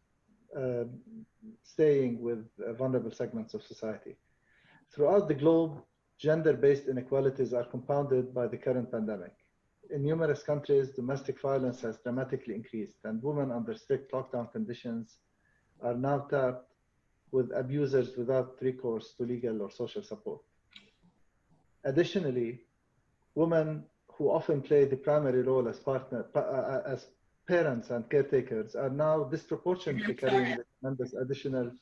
staying with vulnerable segments of society. Throughout the globe, gender-based inequalities are compounded by the current pandemic. In numerous countries, domestic violence has dramatically increased, and women under strict lockdown conditions are now tapped with abusers without recourse to legal or social support. Additionally, women who often play the primary role as parents and caretakers are now disproportionately carrying the tremendous additional.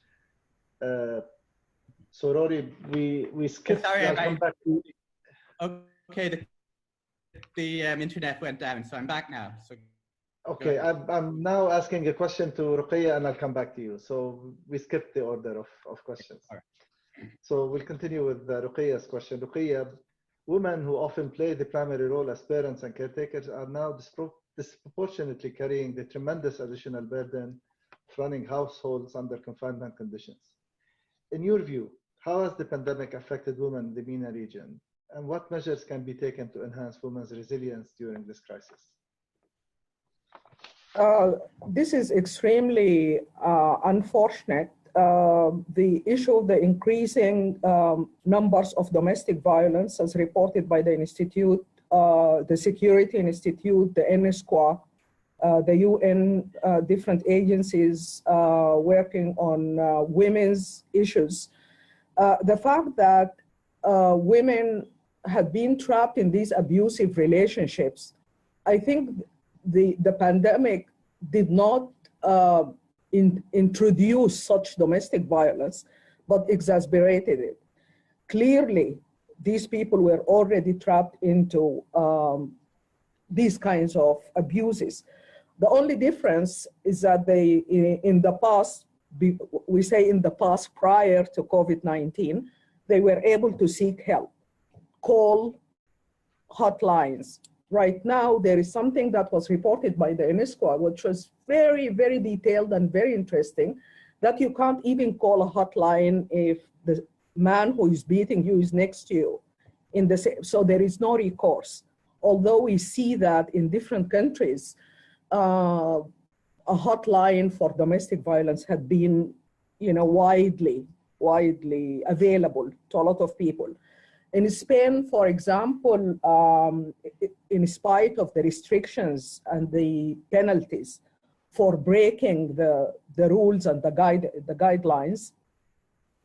So Rory, we skipped. Sorry, I'll come back to you. Okay, the internet went down, so I'm back now. So okay, I'm now asking a question to Rogaia and I'll come back to you. So we skipped the order of questions. All right. So we'll continue with Rogaia's question. Rogaia, women who often play the primary role as parents and caretakers are now disproportionately carrying the tremendous additional burden of running households under confinement conditions. In your view, how has the pandemic affected women in the MENA region? And what measures can be taken to enhance women's resilience during this crisis? This is extremely unfortunate. The issue of the increasing numbers of domestic violence, as reported by the Institute, the Security Institute, the NSQA, the UN, different agencies working on women's issues. The fact that women had been trapped in these abusive relationships, I think the pandemic did not introduce such domestic violence, but exacerbated it. Clearly, these people were already trapped into these kinds of abuses. The only difference is that they, in the past, we say in the past prior to COVID-19, they were able to seek help, call hotlines. Right now, there is something that was reported by the NSQA, which was very, very detailed and very interesting, that you can't even call a hotline if the man who is beating you is next to you. So there is no recourse. Although we see that in different countries, a hotline for domestic violence had been, widely available to a lot of people. In Spain, for example, in spite of the restrictions and the penalties for breaking the rules and the guidelines,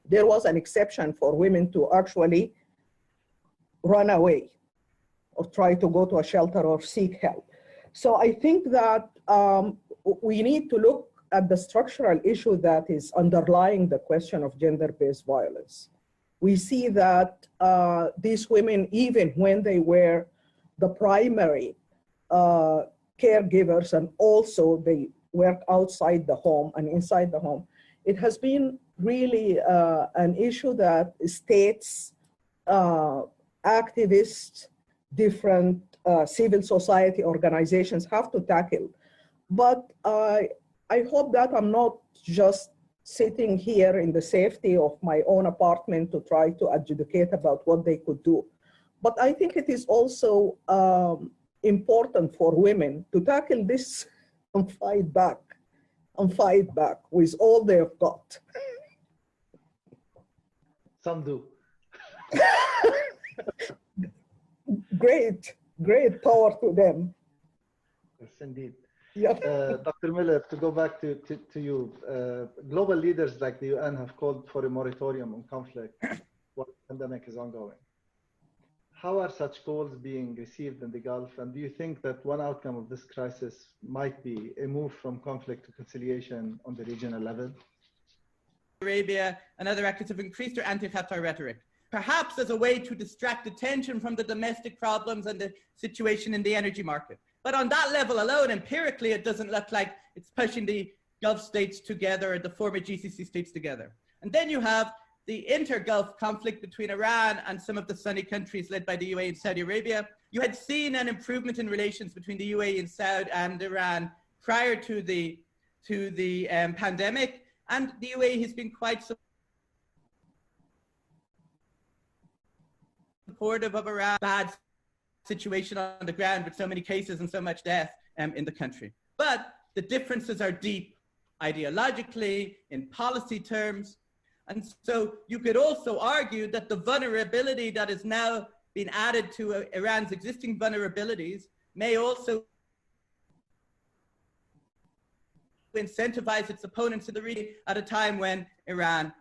there was an exception for women to actually run away or try to go to a shelter or seek help. So I think that we need to look at the structural issue that is underlying the question of gender-based violence. We see that these women, even when they were the primary caregivers and also they work outside the home and inside the home, it has been really an issue that states, activists, different civil society organizations have to tackle. But I hope that I'm not just sitting here in the safety of my own apartment to try to adjudicate about what they could do. But I think it is also important for women to tackle this and fight back with all they've got. Some do. Great power to them. Yes, indeed. Yep. Dr. Miller, to go back to you, global leaders like the UN have called for a moratorium on conflict while the pandemic is ongoing. How are such calls being received in the Gulf? And do you think that one outcome of this crisis might be a move from conflict to conciliation on the regional level? Arabia and other actors have increased their anti-Qatar rhetoric, perhaps as a way to distract attention from the domestic problems and the situation in the energy market. But on that level alone, empirically, it doesn't look like it's pushing the Gulf states together or the former GCC states together. And then you have the inter-Gulf conflict between Iran and some of the Sunni countries led by the UAE and Saudi Arabia. You had seen an improvement in relations between the UAE and Saudi and Iran prior to the pandemic, and the UAE has been quite supportive of Iran. Bad situation on the ground with so many cases and so much death in the country. But the differences are deep ideologically, in policy terms. And so you could also argue that the vulnerability that is now being added to Iran's existing vulnerabilities may also incentivize its opponents in the region at a time when Iran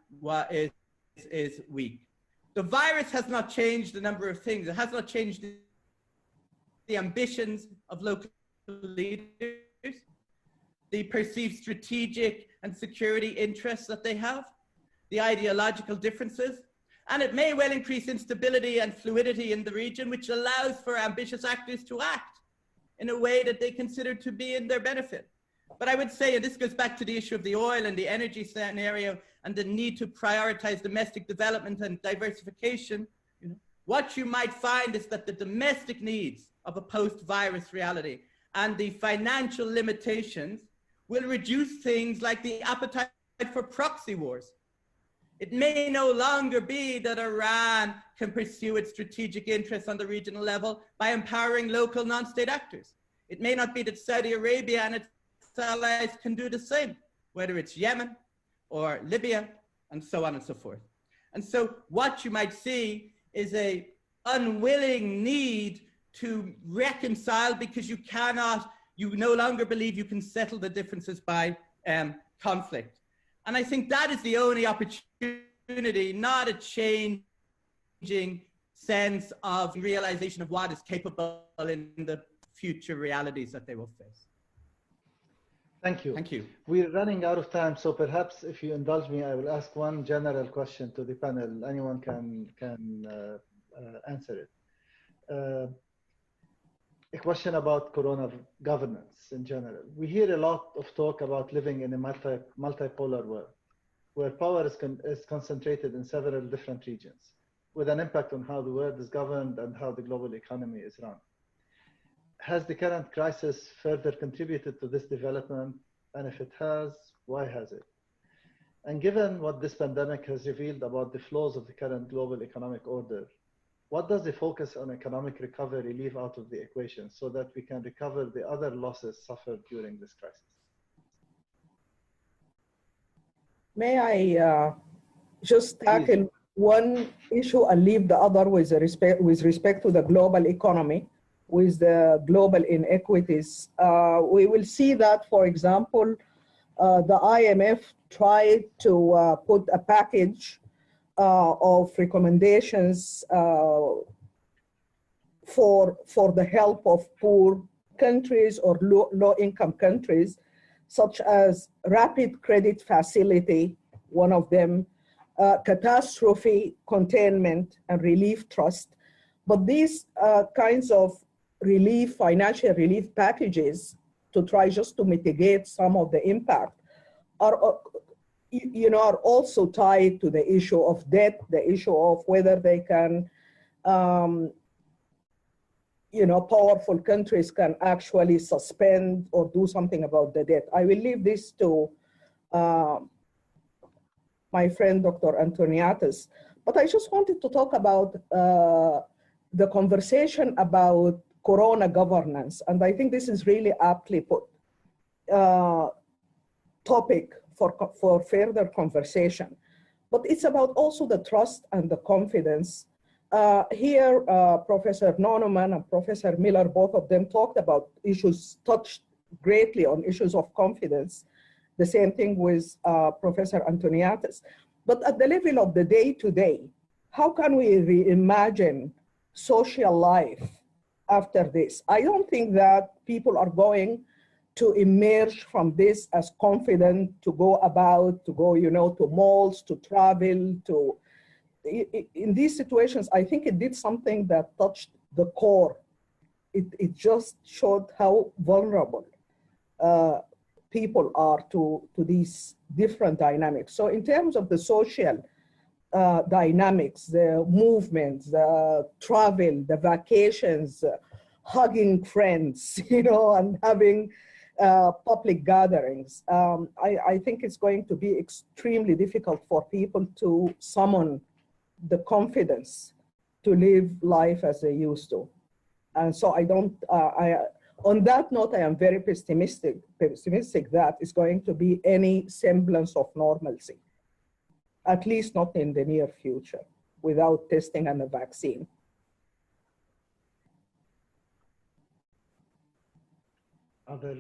is weak. The virus has not changed a number of things. It has not changed the ambitions of local leaders, the perceived strategic and security interests that they have, the ideological differences, and it may well increase instability and fluidity in the region, which allows for ambitious actors to act in a way that they consider to be in their benefit. But I would say, and this goes back to the issue of the oil and the energy scenario and the need to prioritize domestic development and diversification, what you might find is that the domestic needs of a post-virus reality and the financial limitations will reduce things like the appetite for proxy wars. It may no longer be that Iran can pursue its strategic interests on the regional level by empowering local non-state actors. It may not be that Saudi Arabia and its allies can do the same, whether it's Yemen or Libya and so on and so forth. And so what you might see is a unwilling need to reconcile because you no longer believe you can settle the differences by conflict. And I think that is the only opportunity, not a changing sense of realization of what is capable in the future realities that they will face. Thank you. Thank you. We're running out of time, so perhaps if you indulge me, I will ask one general question to the panel. Anyone can answer it. A question about corona governance in general. We hear a lot of talk about living in a multipolar world, where power is concentrated in several different regions, with an impact on how the world is governed and how the global economy is run. Has the current crisis further contributed to this development? And if it has, why has it? And given what this pandemic has revealed about the flaws of the current global economic order, what does the focus on economic recovery leave out of the equation so that we can recover the other losses suffered during this crisis? May I just tackle one issue and leave the other with respect to the global economy, with the global inequities. We will see that, for example, the IMF tried to put a package of recommendations for the help of poor countries or low-income countries, such as rapid credit facility, one of them, catastrophe containment and relief trust. But these kinds of financial relief packages to try just to mitigate some of the impact are also tied to the issue of debt, the issue of whether they can, powerful countries can actually suspend or do something about the debt. I will leave this to my friend, Dr. Antoniades, but I just wanted to talk about the conversation about Corona governance, and I think this is really aptly put topic for further conversation. But it's about also the trust and the confidence. Here, Professor Nonneman and Professor Miller, both of them talked about issues, touched greatly on issues of confidence. The same thing with Professor Antoniades. But at the level of the day-to-day, how can we reimagine social life after this? I don't think that people are going to emerge from this as confident to go, to malls, to travel, in these situations. I think it did something that touched the core. It just showed how vulnerable people are to these different dynamics. So in terms of the social dynamics, the movements, the travel, the vacations, hugging friends, and having public gatherings, I think it's going to be extremely difficult for people to summon the confidence to live life as they used to. And so on that note, I am very pessimistic that it's going to be any semblance of normalcy, at least not in the near future, without testing and a vaccine. Other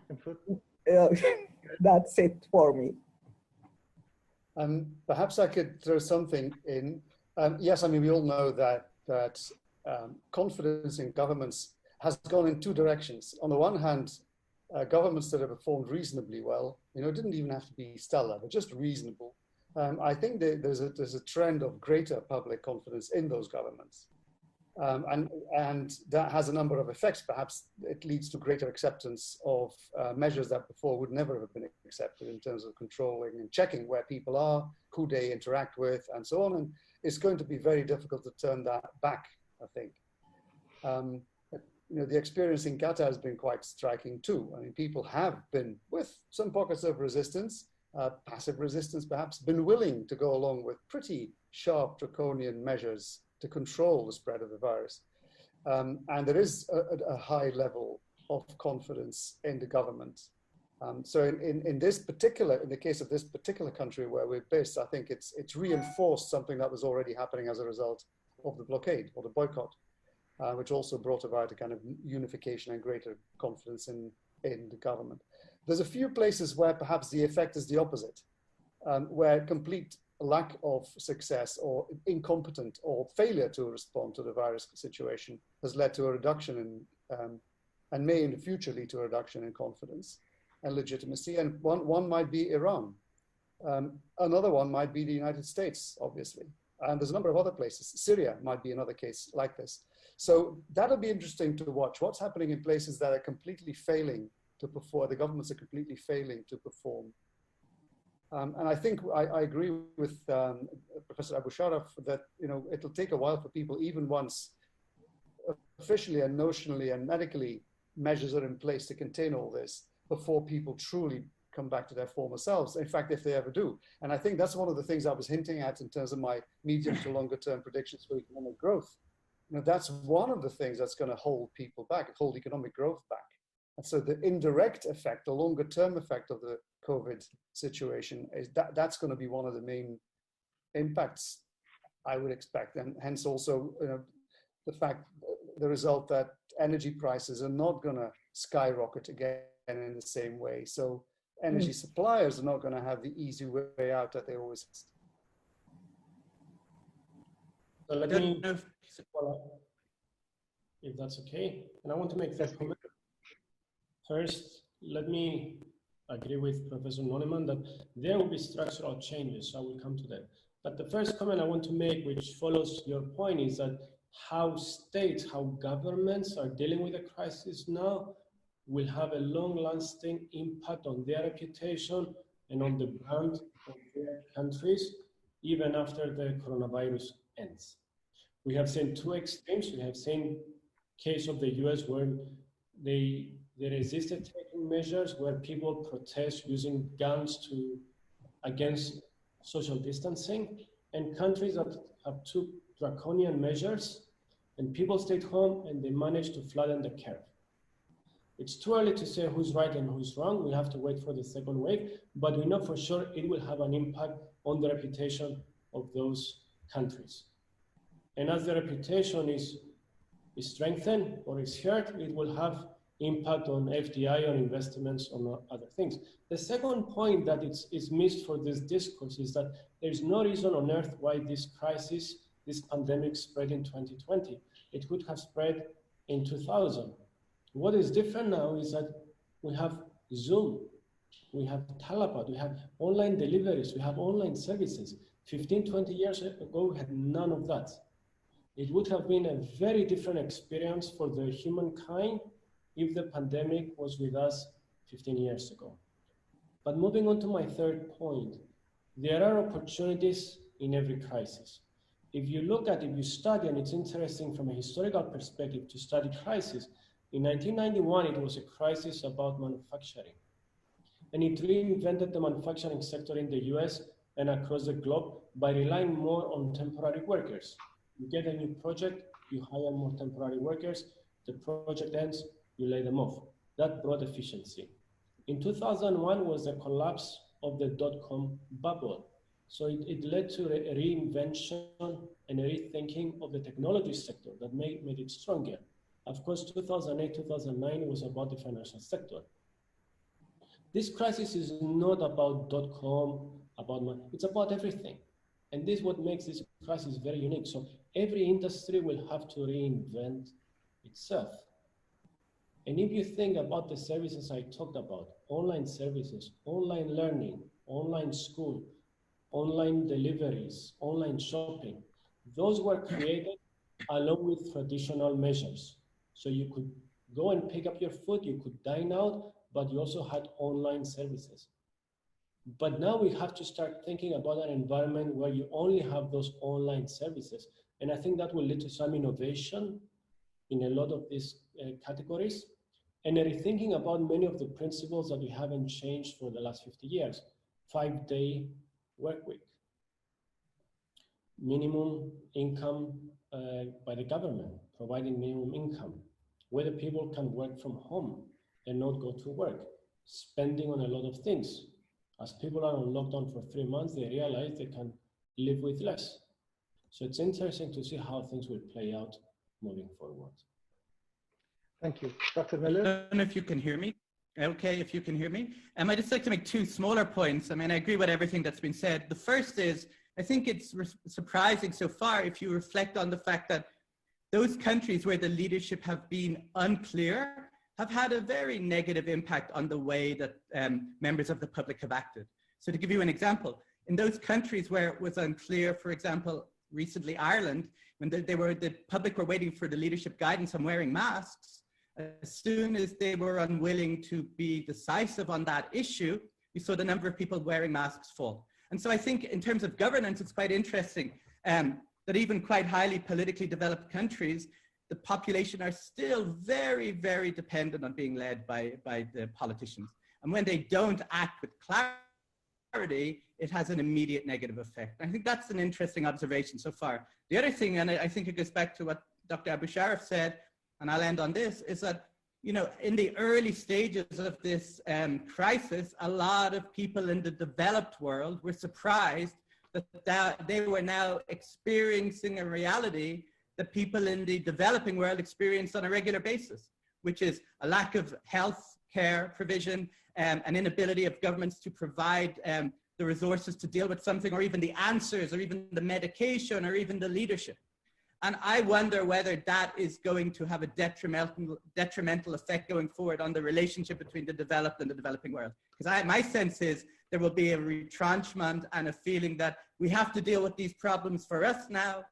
input? That's it for me. Perhaps I could throw something in. Yes, I mean, we all know that confidence in governments has gone in two directions. On the one hand, governments that have performed reasonably well, didn't even have to be stellar, but just reasonable. I think there's a trend of greater public confidence in those governments. And that has a number of effects. Perhaps it leads to greater acceptance of measures that before would never have been accepted in terms of controlling and checking where people are, who they interact with, and so on. And it's going to be very difficult to turn that back, I think. The experience in Qatar has been quite striking too. I mean, people have been, with some pockets of resistance, passive resistance perhaps, been willing to go along with pretty sharp draconian measures to control the spread of the virus. And there is a high level of confidence in the government. So in the case of this particular country where we're based, I think it's reinforced something that was already happening as a result of the blockade or the boycott, which also brought about a kind of unification and greater confidence in the government. There's a few places where perhaps the effect is the opposite, where complete lack of success or incompetent or failure to respond to the virus situation has led to a reduction in, and may in the future lead to a reduction in confidence and legitimacy. And one might be Iran. Another one might be the United States, obviously. And there's a number of other places. Syria might be another case like this. So that'll be interesting to watch. What's happening in places that are completely failing to perform, the governments are completely failing to perform. And I think I agree with Professor Abusharaf that it'll take a while for people, even once officially and notionally and medically measures are in place to contain all this, before people truly come back to their former selves. In fact, if they ever do. And I think that's one of the things I was hinting at in terms of my medium to longer term predictions for economic growth. That's one of the things that's going to hold people back, hold economic growth back. And so the indirect effect, the longer term effect of the COVID situation is that's going to be one of the main impacts I would expect, and hence also the result that energy prices are not going to skyrocket again in the same way. So energy suppliers are not going to have the easy way out that they always. So let me follow up, if that's okay. And I want to make that comment. First, let me agree with Professor Nonneman that there will be structural changes, so I will come to that. But the first comment I want to make, which follows your point, is that how states, how governments are dealing with the crisis now will have a long-lasting impact on their reputation and on the brand of their countries, even after the coronavirus ends. We have seen two extremes. We have seen case of the US where they resisted taking measures, where people protest using guns against social distancing, and countries that have took draconian measures and people stayed home and they managed to flatten the curve. It's too early to say who's right and who's wrong. We have to wait for the second wave, but we know for sure it will have an impact on the reputation of those countries. And as the reputation is strengthened or is hurt, it will have impact on FDI, on investments, on other things. The second point that is missed for this discourse is that there's no reason on earth why this crisis, this pandemic spread in 2020. It could have spread in 2000. What is different now is that we have Zoom, we have telepath, we have online deliveries, we have online services. 15, 20 years ago, we had none of that. It would have been a very different experience for the humankind if the pandemic was with us 15 years ago. But moving on to my third point, there are opportunities in every crisis. If you study, and it's interesting from a historical perspective to study crisis, in 1991, it was a crisis about manufacturing. And it reinvented the manufacturing sector in the US and across the globe by relying more on temporary workers. You get a new project, you hire more temporary workers, the project ends, you lay them off. That brought efficiency. In 2001 was the collapse of the dot-com bubble. So it led to a reinvention and a rethinking of the technology sector that made it stronger. Of course, 2008, 2009 was about the financial sector. This crisis is not about dot-com, it's about everything. And this is what makes this crisis very unique. So every industry will have to reinvent itself. And if you think about the services I talked about, online services, online learning, online school, online deliveries, online shopping, those were created along with traditional measures. So you could go and pick up your food, you could dine out, but you also had online services. But now we have to start thinking about an environment where you only have those online services. And I think that will lead to some innovation in a lot of these categories, and a rethinking about many of the principles that we haven't changed for the last 50 years. 5-day work week, minimum income by the government, providing minimum income, whether people can work from home and not go to work, spending on a lot of things. As people are on lockdown for 3 months, they realize they can live with less. So it's interesting to see how things will play out moving forward. Thank you. Dr. Miller? I don't know if you can hear me. Okay, if you can hear me. I'd just like to make two smaller points. I mean, I agree with everything that's been said. The first is, I think it's surprising so far if you reflect on the fact that those countries where the leadership have been unclear have had a very negative impact on the way that members of the public have acted. So to give you an example, in those countries where it was unclear, for example, recently Ireland, when the public were waiting for the leadership guidance on wearing masks, as soon as they were unwilling to be decisive on that issue, we saw the number of people wearing masks fall. And so I think in terms of governance, it's quite interesting that even quite highly politically developed countries, the population are still very, very dependent on being led by the politicians. And when they don't act with clarity, it has an immediate negative effect. I think that's an interesting observation so far. The other thing, and I think it goes back to what Dr. Abusharaf said, and I'll end on this, is that, you know, in the early stages of this crisis, a lot of people in the developed world were surprised that they were now experiencing a reality that people in the developing world experience on a regular basis, which is a lack of health care provision, an inability of governments to provide the resources to deal with something, or even the answers, or even the medication, or even the leadership. And I wonder whether that is going to have a detrimental effect going forward on the relationship between the developed and the developing world. Because my sense is there will be a retrenchment and a feeling that we have to deal with these problems for us now.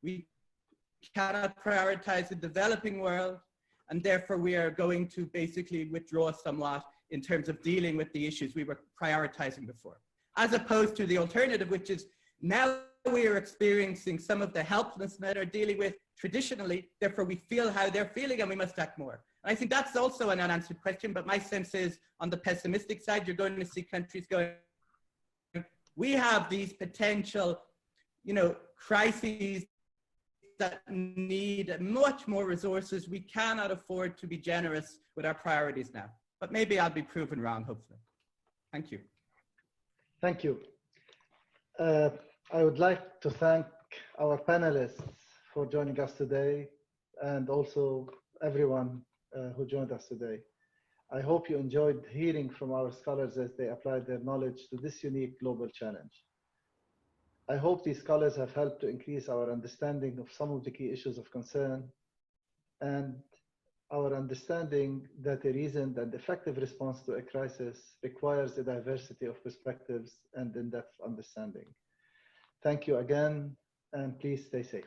We cannot prioritize the developing world, and therefore we are going to basically withdraw somewhat in terms of dealing with the issues we were prioritizing before. As opposed to the alternative, which is now we are experiencing some of the helplessness that are dealing with traditionally, therefore we feel how they're feeling and we must act more. And I think that's also an unanswered question, but my sense is on the pessimistic side, you're going to see countries going, we have these potential, crises that need much more resources. We cannot afford to be generous with our priorities now. But maybe I'll be proven wrong, hopefully. Thank you. Thank you. I would like to thank our panelists for joining us today, and also everyone who joined us today. I hope you enjoyed hearing from our scholars as they applied their knowledge to this unique global challenge. I hope these scholars have helped to increase our understanding of some of the key issues of concern, and our understanding that a reasoned and effective response to a crisis requires a diversity of perspectives and in-depth understanding. Thank you again, and please stay safe.